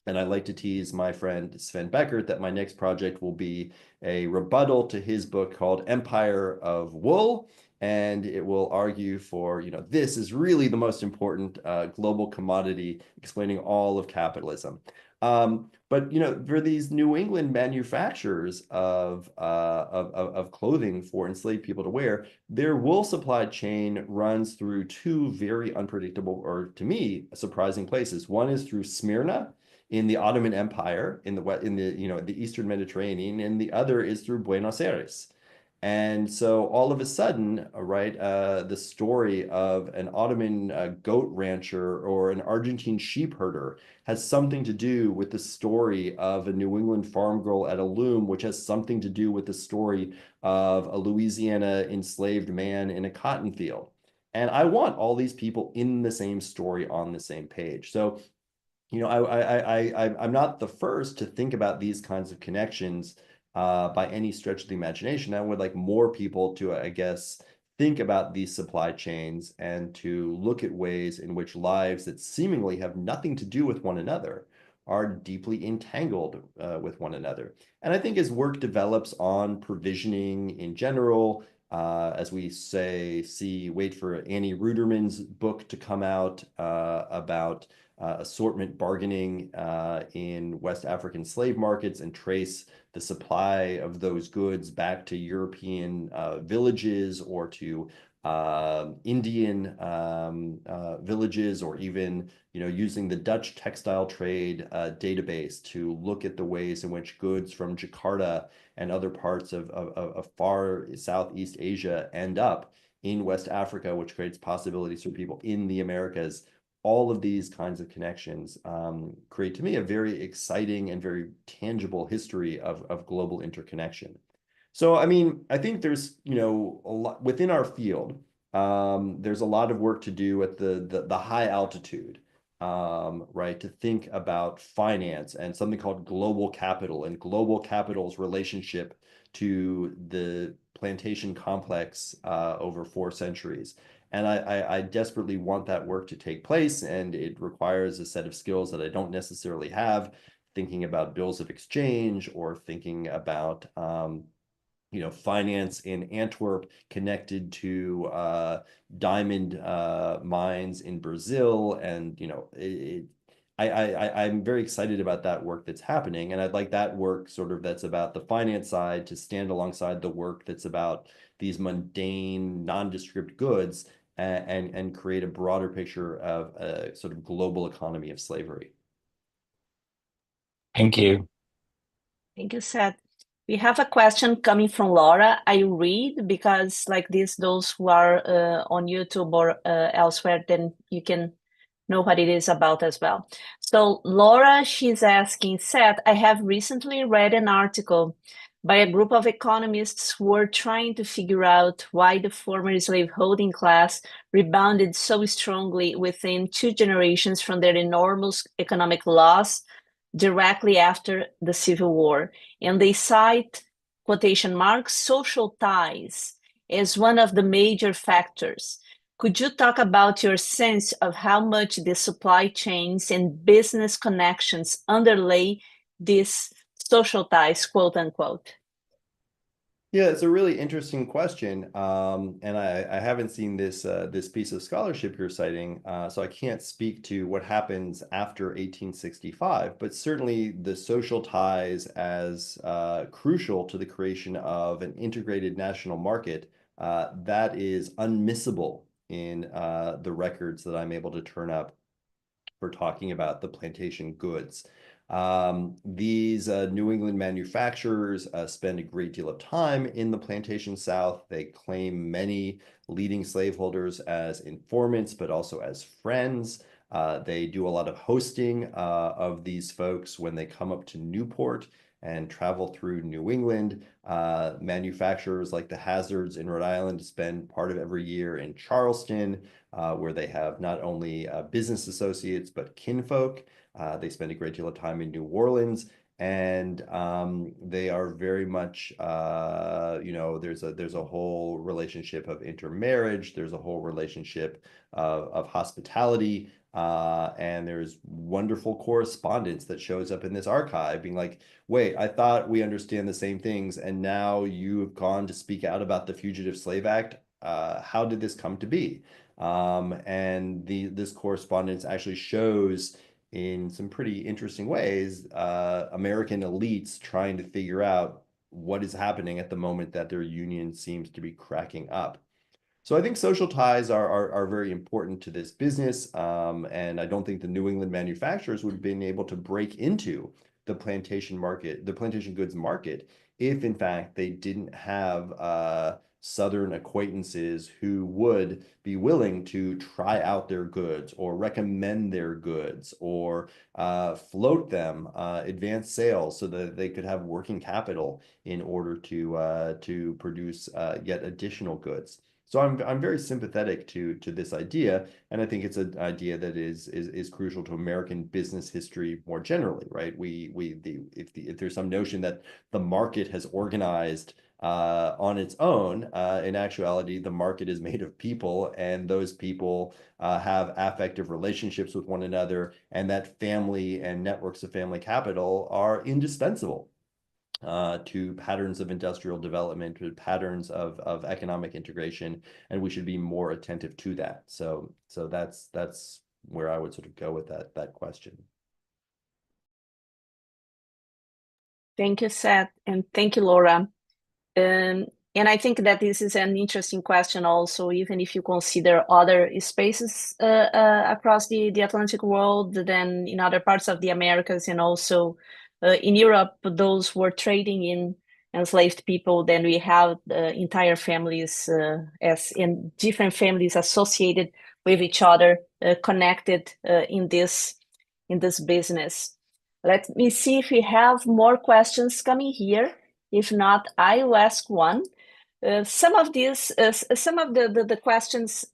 And I like to tease my friend Sven Beckert that my next project will be a rebuttal to his book called Empire of Wool. And it will argue for, this is really the most important global commodity, explaining all of capitalism. But for these New England manufacturers of clothing for enslaved people to wear, their wool supply chain runs through two very unpredictable, or to me, surprising places. One is through Smyrna in the Ottoman Empire in the Eastern Mediterranean, and the other is through Buenos Aires. And so all of a sudden, right, the story of an Ottoman goat rancher or an Argentine sheep herder has something to do with the story of a New England farm girl at a loom, which has something to do with the story of a Louisiana enslaved man in a cotton field. And I want all these people in the same story on the same page. So, I'm not the first to think about these kinds of connections by any stretch of the imagination. I would like more people to, I guess, think about these supply chains and to look at ways in which lives that seemingly have nothing to do with one another are deeply entangled with one another. And I think as work develops on provisioning in general, as we wait for Annie Ruderman's book to come out about assortment bargaining in West African slave markets and trace the supply of those goods back to European villages or to Indian villages, or even using the Dutch textile trade database to look at the ways in which goods from Jakarta and other parts of far Southeast Asia end up in West Africa, which creates possibilities for people in the Americas. All of these kinds of connections create, to me, a very exciting and very tangible history of global interconnection. So, I mean, I think there's, a lot within our field. There's a lot of work to do at the high altitude, right? To think about finance and something called global capital and global capital's relationship to the plantation complex over 4 centuries. And I desperately want that work to take place, and it requires a set of skills that I don't necessarily have, thinking about bills of exchange or thinking about finance in Antwerp connected to diamond mines in Brazil. And I'm very excited about that work that's happening, and I'd like that work that's about the finance side to stand alongside the work that's about these mundane, nondescript goods and create a broader picture of a sort of global economy of slavery. Thank you. Thank you, Seth. We have a question coming from Laura. I read because like this, those who are on YouTube or elsewhere, then you can know what it is about as well. So Laura, she's asking, Seth, I have recently read an article by a group of economists who were trying to figure out why the former slaveholding class rebounded so strongly within 2 generations from their enormous economic loss directly after the Civil War. And they cite, quotation marks, social ties as one of the major factors. Could you talk about your sense of how much the supply chains and business connections underlay these social ties, quote unquote? Yeah, it's a really interesting question, and I haven't seen this this piece of scholarship you're citing, so I can't speak to what happens after 1865. But certainly the social ties as crucial to the creation of an integrated national market that is unmissable in the records that I'm able to turn up for talking about the plantation goods. These New England manufacturers spend a great deal of time in the plantation South. They claim many leading slaveholders as informants, but also as friends. They do a lot of hosting of these folks when they come up to Newport and travel through New England. Manufacturers like the Hazards in Rhode Island spend part of every year in Charleston, where they have not only business associates, but kinfolk. They spend a great deal of time in New Orleans, and they are very much, there's a whole relationship of intermarriage. There's a whole relationship of hospitality, and there's wonderful correspondence that shows up in this archive being like, wait, I thought we understand the same things, and now you've gone to speak out about the Fugitive Slave Act. How did this come to be? And this correspondence actually shows in some pretty interesting ways American elites trying to figure out what is happening at the moment that their union seems to be cracking up. So I think social ties are very important to this business, and I don't think the New England manufacturers would have been able to break into the plantation market, the plantation goods market, if in fact they didn't have Southern acquaintances who would be willing to try out their goods or recommend their goods or float them, advance sales so that they could have working capital in order to produce yet additional goods. So I'm very sympathetic to this idea, and I think it's an idea that is crucial to American business history more generally, right? If there's some notion that the market has organized on its own, in actuality, the market is made of people, and those people have affective relationships with one another, and that family and networks of family capital are indispensable to patterns of industrial development, to patterns of economic integration, and we should be more attentive to that. So that's where I would sort of go with that question. Thank you, Seth, and thank you, Laura. And I think that this is an interesting question also, even if you consider other spaces across the Atlantic world than in other parts of the Americas, and also in Europe, those who were trading in enslaved people, then we have entire families as in different families associated with each other, connected in this business. Let me see if we have more questions coming here. If not, I will ask one. Some of the questions,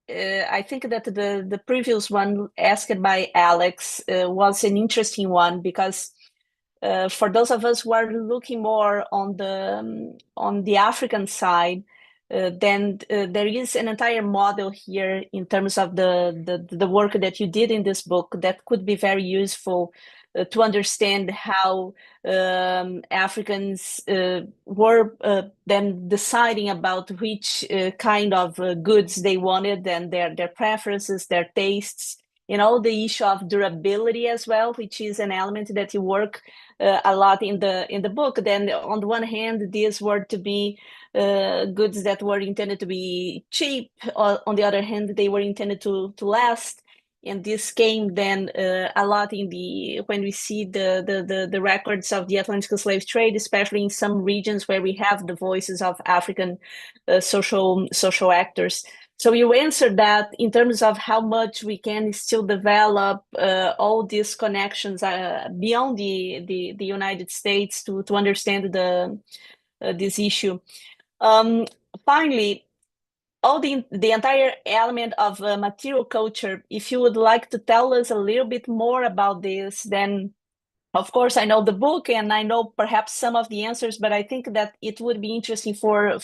I think that the previous one asked by Alex was an interesting one, because for those of us who are looking more on the African side, then there is an entire model here in terms of the work that you did in this book that could be very useful to understand how Africans were then deciding about which kind of goods they wanted, and their preferences, their tastes, all the issue of durability as well, which is an element that you work a lot in the book. Then on the one hand, these were to be goods that were intended to be cheap. On the other hand, they were intended to last. and this came then a lot in when we see the records of the Atlantic slave trade, especially in some regions where we have the voices of African social actors. So you answered that in terms of how much we can still develop all these connections beyond the United States to understand this issue. Finally, the entire element of material culture, if you would like to tell us a little bit more about this, then of course I know the book and I know perhaps some of the answers, but I think that it would be interesting for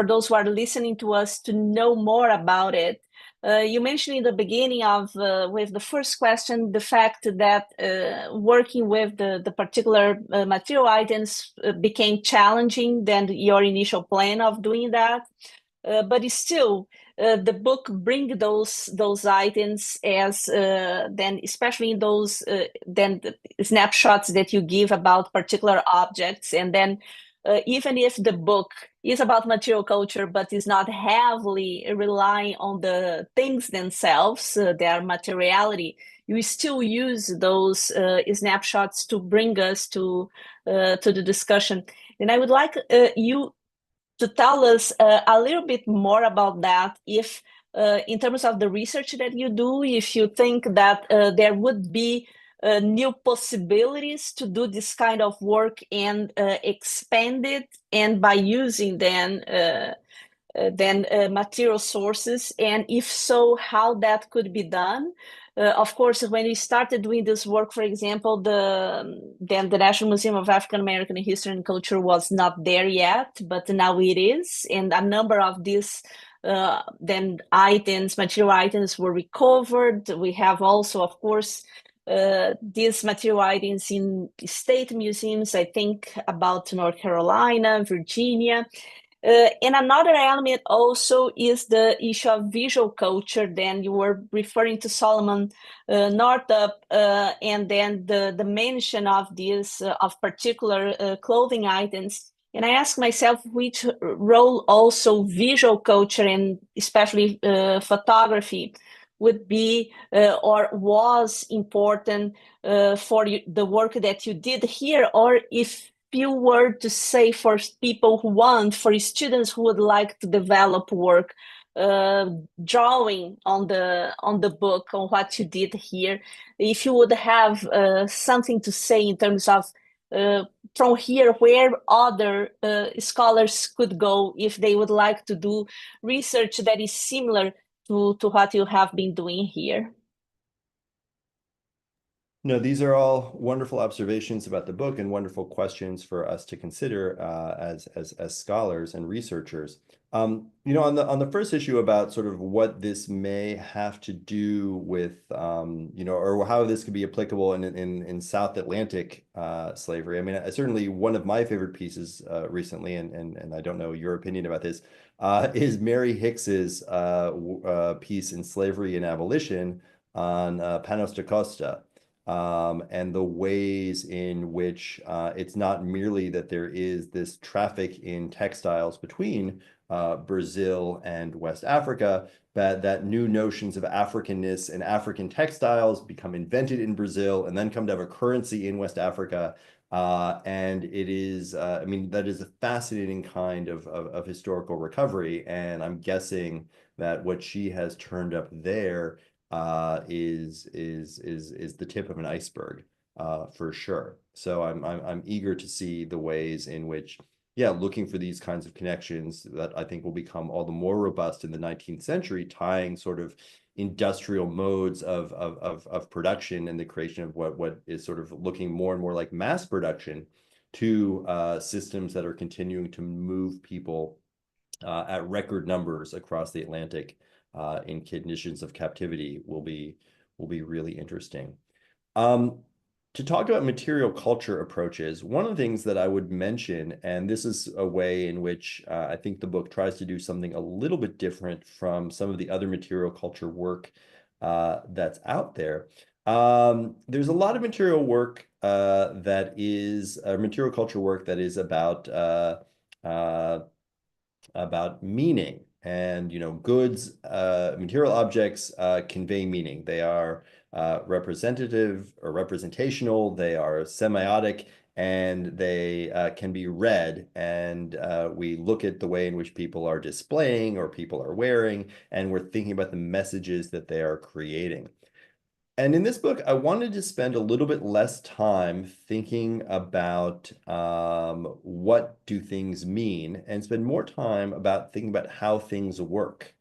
those who are listening to us to know more about it. You mentioned in the beginning of with the first question the fact that working with the particular material items became challenging than your initial plan of doing that. But still, the book bring those items as then, especially in those then the snapshots that you give about particular objects, and then even if the book is about material culture but is not heavily relying on the things themselves, their materiality, you still use those snapshots to bring us to the discussion. And I would like you to tell us a little bit more about that, if in terms of the research that you do, if you think that there would be new possibilities to do this kind of work and expand it, and by using then material sources, and if so, how that could be done. Of course, when we started doing this work, for example, the National Museum of African American History and Culture was not there yet, but now it is, and a number of these then material items were recovered. We have also, of course, these material items in state museums, I think about North Carolina, Virginia. And another element also is the issue of visual culture. Then you were referring to Solomon Northup, and then the mention of these of particular clothing items. And I ask myself which role also visual culture and especially photography would be or was important for the work that you did here, or if you were to say for people who want, for students who would like to develop work, drawing on the book, on what you did here, if you would have something to say in terms of from here, where other scholars could go if they would like to do research that is similar to what you have been doing here. No, these are all wonderful observations about the book and wonderful questions for us to consider as scholars and researchers. On the first issue about sort of what this may have to do with, or how this could be applicable in South Atlantic slavery. I mean, certainly one of my favorite pieces recently, and I don't know your opinion about this, is Mary Hicks's piece in Slavery and Abolition on Panos da Costa. And the ways in which it's not merely that there is this traffic in textiles between Brazil and West Africa, but that new notions of Africanness and African textiles become invented in Brazil and then come to have a currency in West Africa. And it is, that is a fascinating kind of historical recovery. And I'm guessing that what she has turned up there is the tip of an iceberg, for sure. So I'm eager to see the ways in which, looking for these kinds of connections that I think will become all the more robust in the 19th century, tying sort of industrial modes of production and the creation of what is sort of looking more and more like mass production to systems that are continuing to move people at record numbers across the Atlantic in conditions of captivity will be really interesting. To talk about material culture approaches, one of the things that I would mention, and this is a way in which I think the book tries to do something a little bit different from some of the other material culture work that's out there. There's a lot of material work that is material culture work that is about meaning. And, goods, material objects convey meaning. They are representative or representational, they are semiotic, and they can be read. And we look at the way in which people are displaying or people are wearing, and we're thinking about the messages that they are creating. And in this book, I wanted to spend a little bit less time thinking about what do things mean and spend more time about thinking about how things work.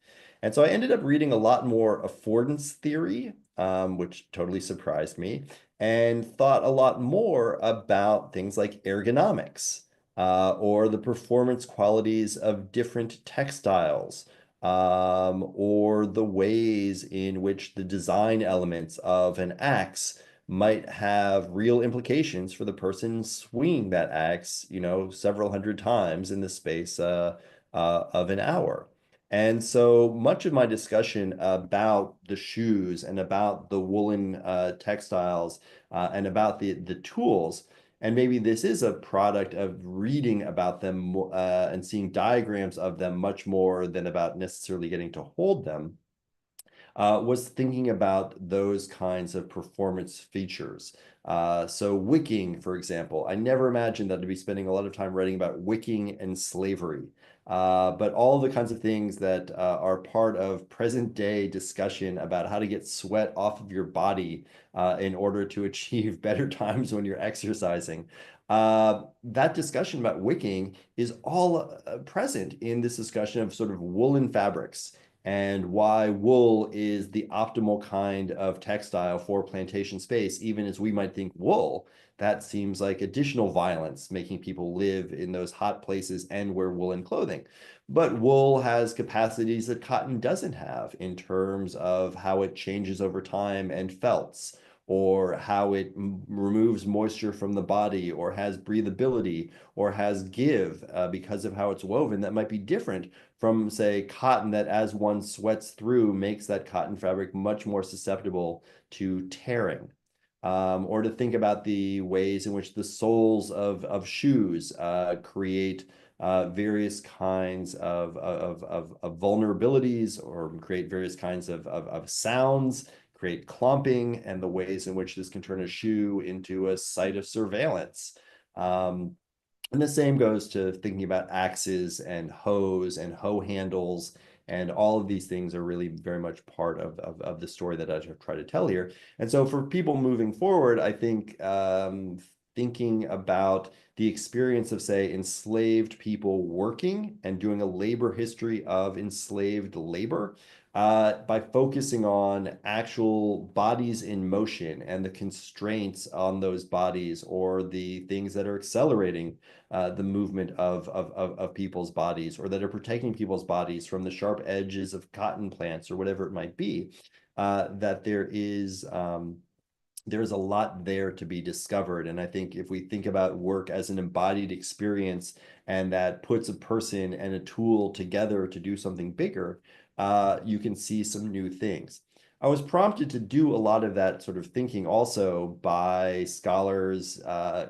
And so I ended up reading a lot more affordance theory, which totally surprised me, and thought a lot more about things like ergonomics, or the performance qualities of different textiles, or the ways in which the design elements of an axe might have real implications for the person swinging that axe, several hundred times in the space of an hour. And so much of my discussion about the shoes and about the woolen textiles and about the tools, and maybe this is a product of reading about them and seeing diagrams of them much more than about necessarily getting to hold them, was thinking about those kinds of performance features. So wicking, for example, I never imagined that I'd be spending a lot of time writing about wicking and slavery. But all the kinds of things that are part of present day discussion about how to get sweat off of your body in order to achieve better times when you're exercising. That discussion about wicking is all present in this discussion of sort of woolen fabrics and why wool is the optimal kind of textile for plantation space, even as we might think wool, that seems like additional violence, making people live in those hot places and wear woolen clothing. But wool has capacities that cotton doesn't have in terms of how it changes over time and felts, or how it removes moisture from the body, or has breathability, or has give because of how it's woven that might be different from, say, cotton that as one sweats through makes that cotton fabric much more susceptible to tearing. Or to think about the ways in which the soles of shoes create various kinds of vulnerabilities, or create various kinds of sounds, create clomping, and the ways in which this can turn a shoe into a site of surveillance. And the same goes to thinking about axes and hoes and hoe handles, and all of these things are really very much part of the story that I try to tell here. And so for people moving forward, I think thinking about the experience of, say, enslaved people working and doing a labor history of enslaved labor, by focusing on actual bodies in motion and the constraints on those bodies, or the things that are accelerating the movement of people's bodies, or that are protecting people's bodies from the sharp edges of cotton plants, or whatever it might be, that there's a lot there to be discovered. And I think if we think about work as an embodied experience, and that puts a person and a tool together to do something bigger, you can see some new things. I was prompted to do a lot of that sort of thinking also by scholars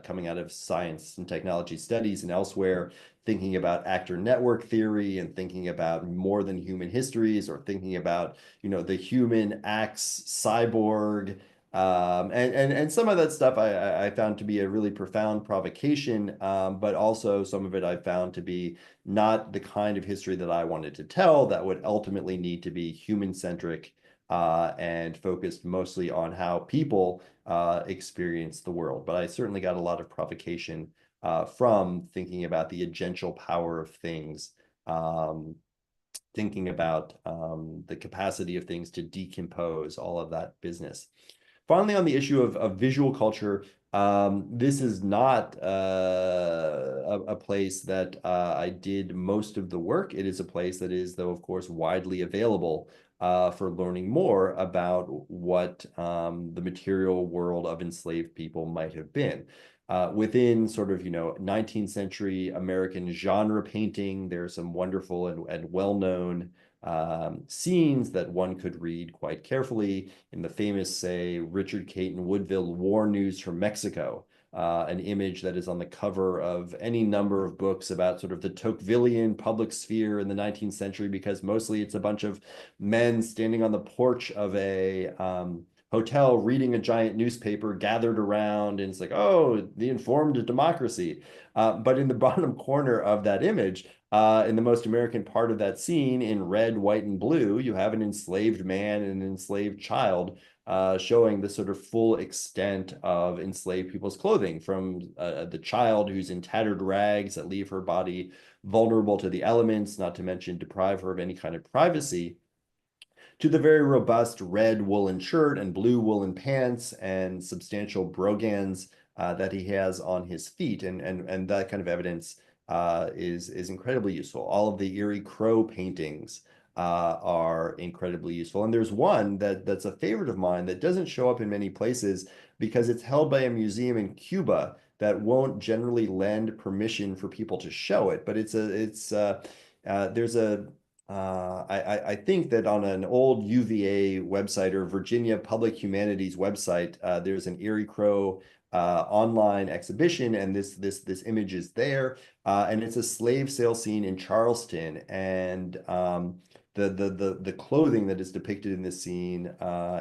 coming out of science and technology studies and elsewhere, thinking about actor network theory, and thinking about more than human histories, or thinking about, the human axe cyborg. And some of that stuff I found to be a really profound provocation, but also some of it I found to be not the kind of history that I wanted to tell, that would ultimately need to be human-centric and focused mostly on how people experience the world. But I certainly got a lot of provocation from thinking about the agential power of things, thinking about the capacity of things to decompose, all of that business. Finally, on the issue of visual culture, this is not a place that I did most of the work. It is a place that is, though, of course, widely available for learning more about what the material world of enslaved people might have been. Within sort of, 19th century American genre painting, there's some wonderful and well-known scenes that one could read quite carefully in the famous, say, Richard Caton Woodville War News from Mexico, an image that is on the cover of any number of books about sort of the Tocquevillian public sphere in the 19th century, because mostly it's a bunch of men standing on the porch of a hotel reading a giant newspaper gathered around, and it's like, oh, the informed democracy. But in the bottom corner of that image, in the most American part of that scene, in red, white, and blue, you have an enslaved man and an enslaved child, showing the sort of full extent of enslaved people's clothing, from the child who's in tattered rags that leave her body vulnerable to the elements, not to mention deprive her of any kind of privacy, to the very robust red woolen shirt and blue woolen pants and substantial brogans that he has on his feet. And that kind of evidence is incredibly useful. All of the Erie Crow paintings are incredibly useful. And there's one that's a favorite of mine that doesn't show up in many places because it's held by a museum in Cuba that won't generally lend permission for people to show it. But I think that on an old UVA website or Virginia Public Humanities website, there's an Erie Crow online exhibition, and this image is there, and it's a slave sale scene in Charleston, and the clothing that is depicted in this scene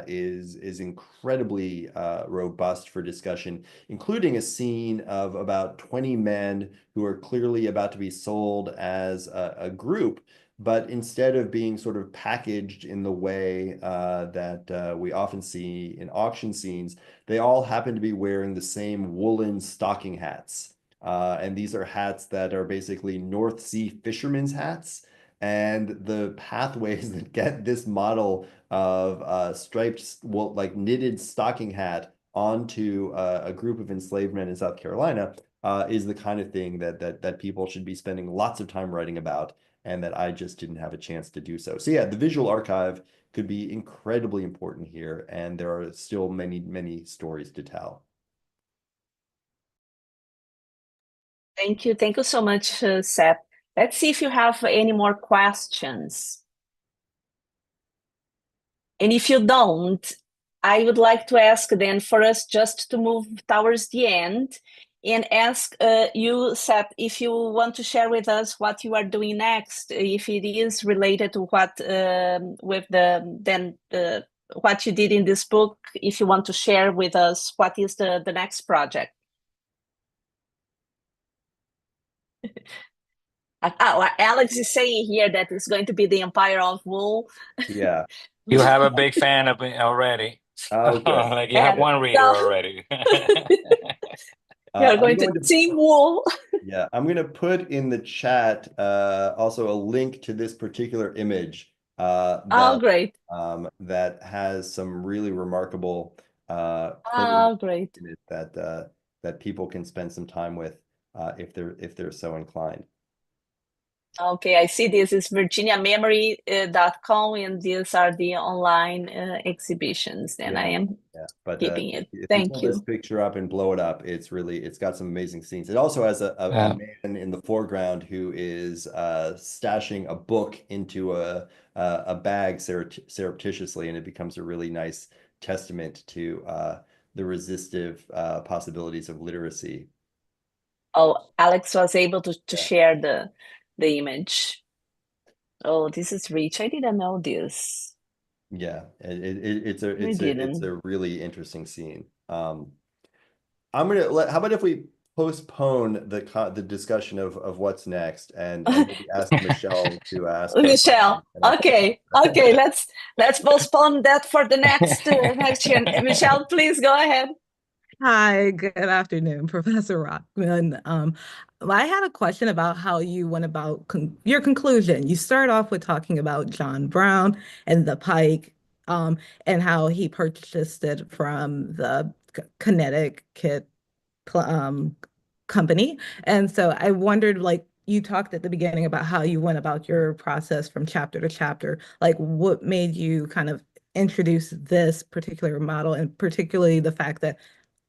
is incredibly robust for discussion, including a scene of about 20 men who are clearly about to be sold as a group. But instead of being sort of packaged in the way that we often see in auction scenes, they all happen to be wearing the same woolen stocking hats. And these are hats that are basically North Sea fishermen's hats. And the pathways that get this model of striped, like knitted stocking hat onto a group of enslaved men in South Carolina is the kind of thing that people should be spending lots of time writing about, and that I just didn't have a chance to do so. So yeah, the visual archive could be incredibly important here, and there are still many, many stories to tell. Thank you. Thank you so much, Seth. Let's see if you have any more questions. And if you don't, I would like to ask then for us just to move towards the end and ask you, Seth, if you want to share with us what you are doing next, if it is related to what what you did in this book, if you want to share with us what is the next project. Alex is saying here that it's going to be the Empire of Wool. Yeah. You have a big fan of it already. Oh, good. Like you have one reader already. You're going to Team Wool. Yeah, I'm going to put in the chat also a link to this particular image Great. that has some really remarkable Great. in it that people can spend some time with if they're so inclined. Okay, I see this is virginiamemory.com, and these are the online exhibitions, and I am keeping it. Thank you. you. This picture up and blow it up. It's got some amazing scenes. It also has a man in the foreground who is stashing a book into a bag surreptitiously, and it becomes a really nice testament to the resistive possibilities of literacy. Oh, Alex was able to share the image. Oh, this is rich. I didn't know this. Yeah, it's a really interesting scene. I'm gonna how about if we postpone the discussion of what's next and maybe ask Michelle to ask Michelle. Okay, let's postpone that for the next year. Michelle, please go ahead. Hi, good afternoon, Professor Rockman. I had a question about how you went about your conclusion. You start off with talking about John Brown and the Pike, and how he purchased it from the Connecticut company. And so I wondered, like, you talked at the beginning about how you went about your process from chapter to chapter, like what made you kind of introduce this particular model, and particularly the fact that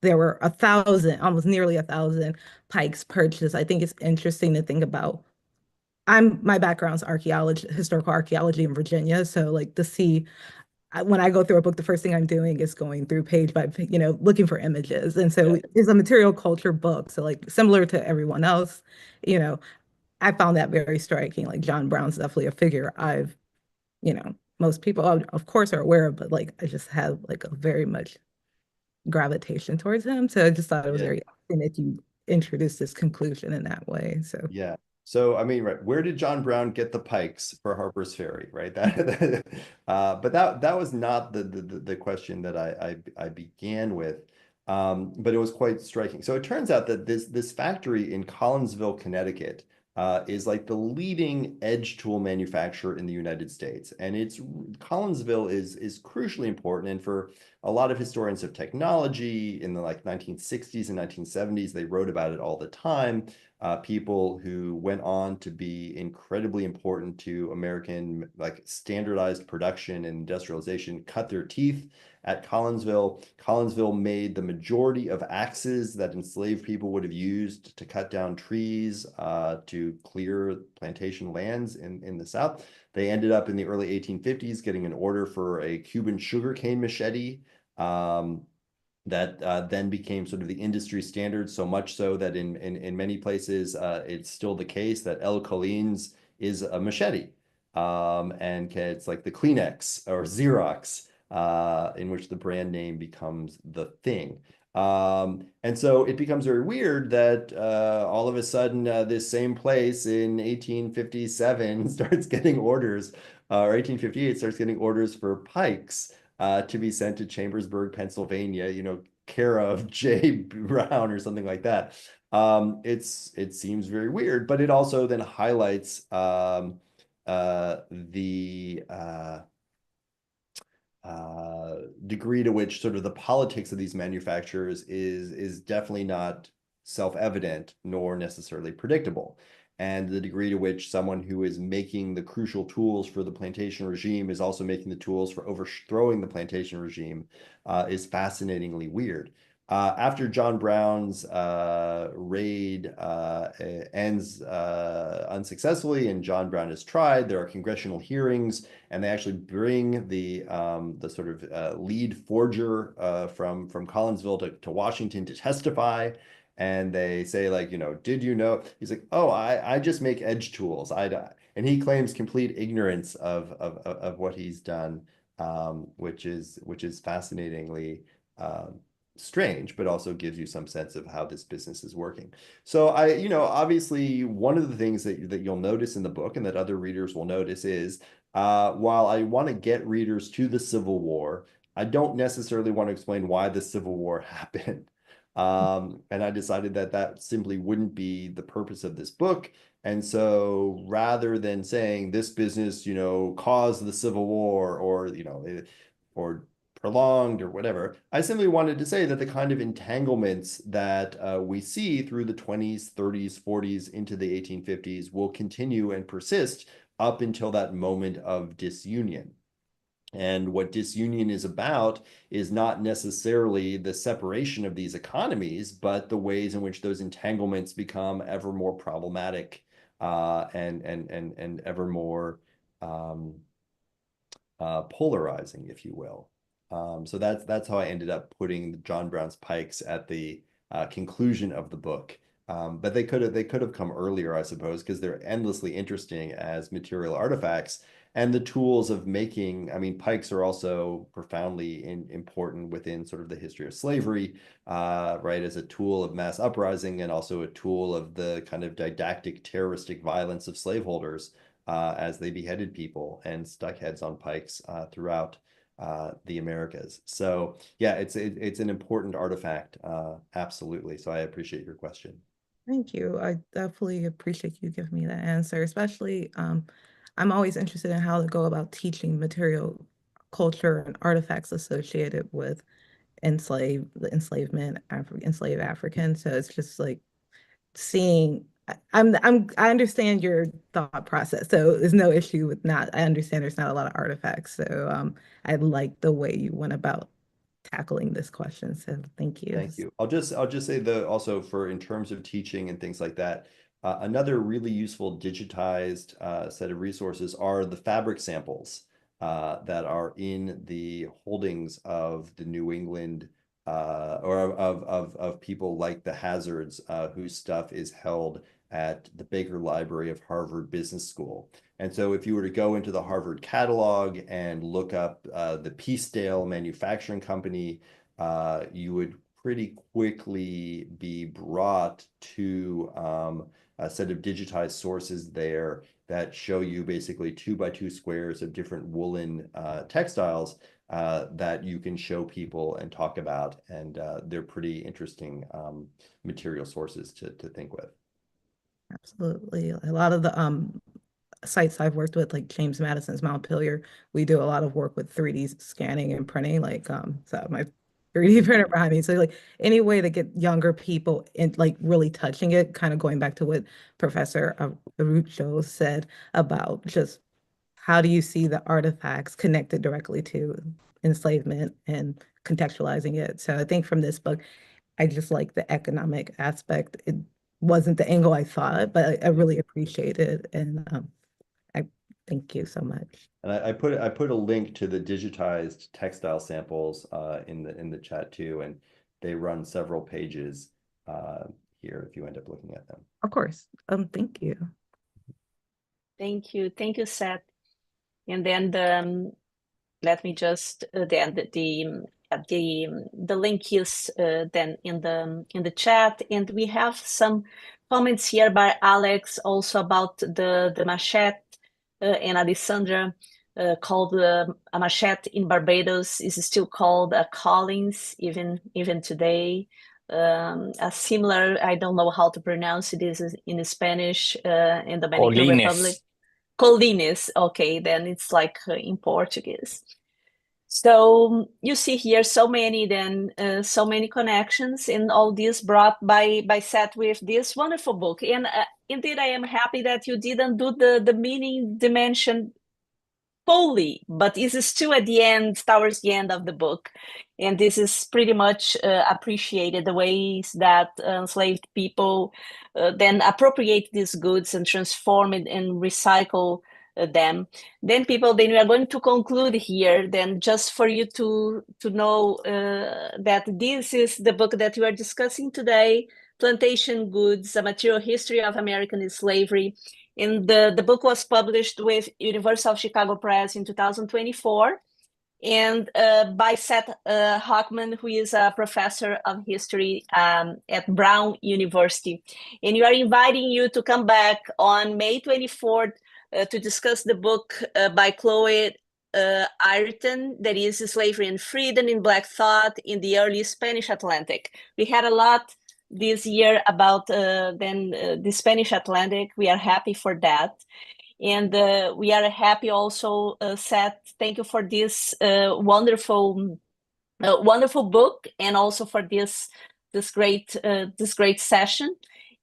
there were 1,000, almost nearly 1,000 pikes purchased. I think it's interesting to think about. My background's archaeology, historical archaeology in Virginia. So like to see when I go through a book, the first thing I'm doing is going through page by page, looking for images. And so it's a material culture book. So like similar to everyone else, you know, I found that very striking. Like John Brown's definitely a figure most people of course are aware of, but like I just have like a very much gravitation towards him. So I just thought it was very interesting that you introduced this conclusion in that way. So yeah. So I mean, right, where did John Brown get the pikes for Harper's Ferry, right? But that was not the question that I began with. But it was quite striking. So it turns out that this factory in Collinsville, Connecticut, is like the leading edge tool manufacturer in the United States. And Collinsville is crucially important. And for a lot of historians of technology in the like 1960s and 1970s, they wrote about it all the time. People who went on to be incredibly important to American like standardized production and industrialization cut their teeth at Collinsville. Collinsville made the majority of axes that enslaved people would have used to cut down trees to clear plantation lands in the South. They ended up in the early 1850s getting an order for a Cuban sugarcane machete. That then became sort of the industry standard, so much so that in many places it's still the case that El Collins is a machete, and it's like the Kleenex or Xerox, in which the brand name becomes the thing. And so it becomes very weird that all of a sudden this same place in 1857 starts getting orders, or 1858 starts getting orders for pikes to be sent to Chambersburg, Pennsylvania, care of J. Brown or something like that. It seems very weird, but it also then highlights the degree to which sort of the politics of these manufacturers is definitely not self-evident nor necessarily predictable. And the degree to which someone who is making the crucial tools for the plantation regime is also making the tools for overthrowing the plantation regime is fascinatingly weird. After John Brown's raid ends unsuccessfully and John Brown is tried, there are congressional hearings, and they actually bring the sort of lead forger from Collinsville to Washington to testify. And they say, like, did you know? He's like, oh, I just make edge tools. And he claims complete ignorance of what he's done, which is fascinatingly strange, but also gives you some sense of how this business is working. So obviously one of the things that you'll notice in the book and that other readers will notice is while I want to get readers to the Civil War, I don't necessarily want to explain why the Civil War happened. And I decided that simply wouldn't be the purpose of this book. And so rather than saying this business, caused the Civil War or prolonged or whatever, I simply wanted to say that the kind of entanglements that we see through the 20s, 30s, 40s into the 1850s will continue and persist up until that moment of disunion. And what disunion is about is not necessarily the separation of these economies, but the ways in which those entanglements become ever more problematic and ever more polarizing, if you will. So that's how I ended up putting John Brown's pikes at the conclusion of the book. But they could have come earlier, I suppose, because they're endlessly interesting as material artifacts. And the tools of making, I mean, pikes are also profoundly important within sort of the history of slavery, right, as a tool of mass uprising and also a tool of the kind of didactic terroristic violence of slaveholders as they beheaded people and stuck heads on pikes throughout the Americas. So yeah, it's an important artifact, absolutely. So I appreciate your question. thank you. I definitely appreciate you giving me that answer, especially I'm always interested in how to go about teaching material culture and artifacts associated with the enslavement, enslaved Africans. So it's just like seeing I understand your thought process. So there's no issue with not, I understand there's not a lot of artifacts. So I like the way you went about tackling this question. So thank you. Thank you. I'll just say also in terms of teaching and things like that, another really useful digitized set of resources are the fabric samples that are in the holdings of the New England or of people like the Hazards, whose stuff is held at the Baker Library of Harvard Business School. And so if you were to go into the Harvard catalog and look up the Peacedale Manufacturing Company, you would pretty quickly be brought to a set of digitized sources there that show you basically 2x2 squares of different woolen textiles that you can show people and talk about. And they're pretty interesting material sources to think with. Absolutely. A lot of the sites I've worked with, like James Madison's Montpelier, we do a lot of work with 3D scanning and printing, like so my 3D printer behind me. So like any way to get younger people in, like really touching it, kind of going back to what Professor Arucho said about just how do you see the artifacts connected directly to enslavement and contextualizing it. So I think from this book, I just like the economic aspect. It wasn't the angle I thought, but I really appreciate it. And I thank you so much. And I put a link to the digitized textile samples in the chat too, and they run several pages here if you end up looking at them. Of course. Thank you. Thank you, Seth. And then let me just then the link is then in the chat, and we have some comments here by Alex also about the machete, and Alessandra called a machete in Barbados is still called a Collins even today. A similar, I don't know how to pronounce it, is in Spanish in the Dominican Republic. Colines, okay, then it's like in Portuguese. So you see here so many connections, and all this brought by Seth with this wonderful book. And indeed, I am happy that you didn't do the meaning dimension fully, but it's still at the end, towards the end of the book. And this is pretty much appreciated, the ways that enslaved people then appropriate these goods and transform it and recycle them. Then we are going to conclude here, then just for you to know that this is the book that we are discussing today, Plantation Goods, A Material History of American Slavery. And the book was published with University of Chicago Press in 2024, and by Seth Rockman, who is a professor of history at Brown University. And we are inviting you to come back on May 24th to discuss the book by Chloe Ayrton, that is Slavery and Freedom in Black Thought in the Early Spanish Atlantic. We had a lot this year about the Spanish Atlantic. We are happy for that. And we are happy also, Seth, thank you for this wonderful book, and also for this great session.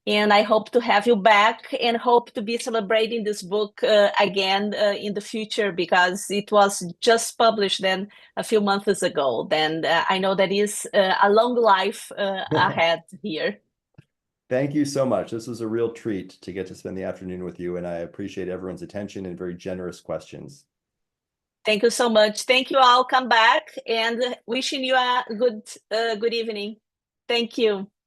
And I hope to have you back, and hope to be celebrating this book again in the future, because it was just published then a few months ago. Then I know that is a long life ahead here. Thank you so much. This was a real treat to get to spend the afternoon with you, and I appreciate everyone's attention and very generous questions. Thank you so much. Thank you all. Come back, and wishing you a good evening. Thank you.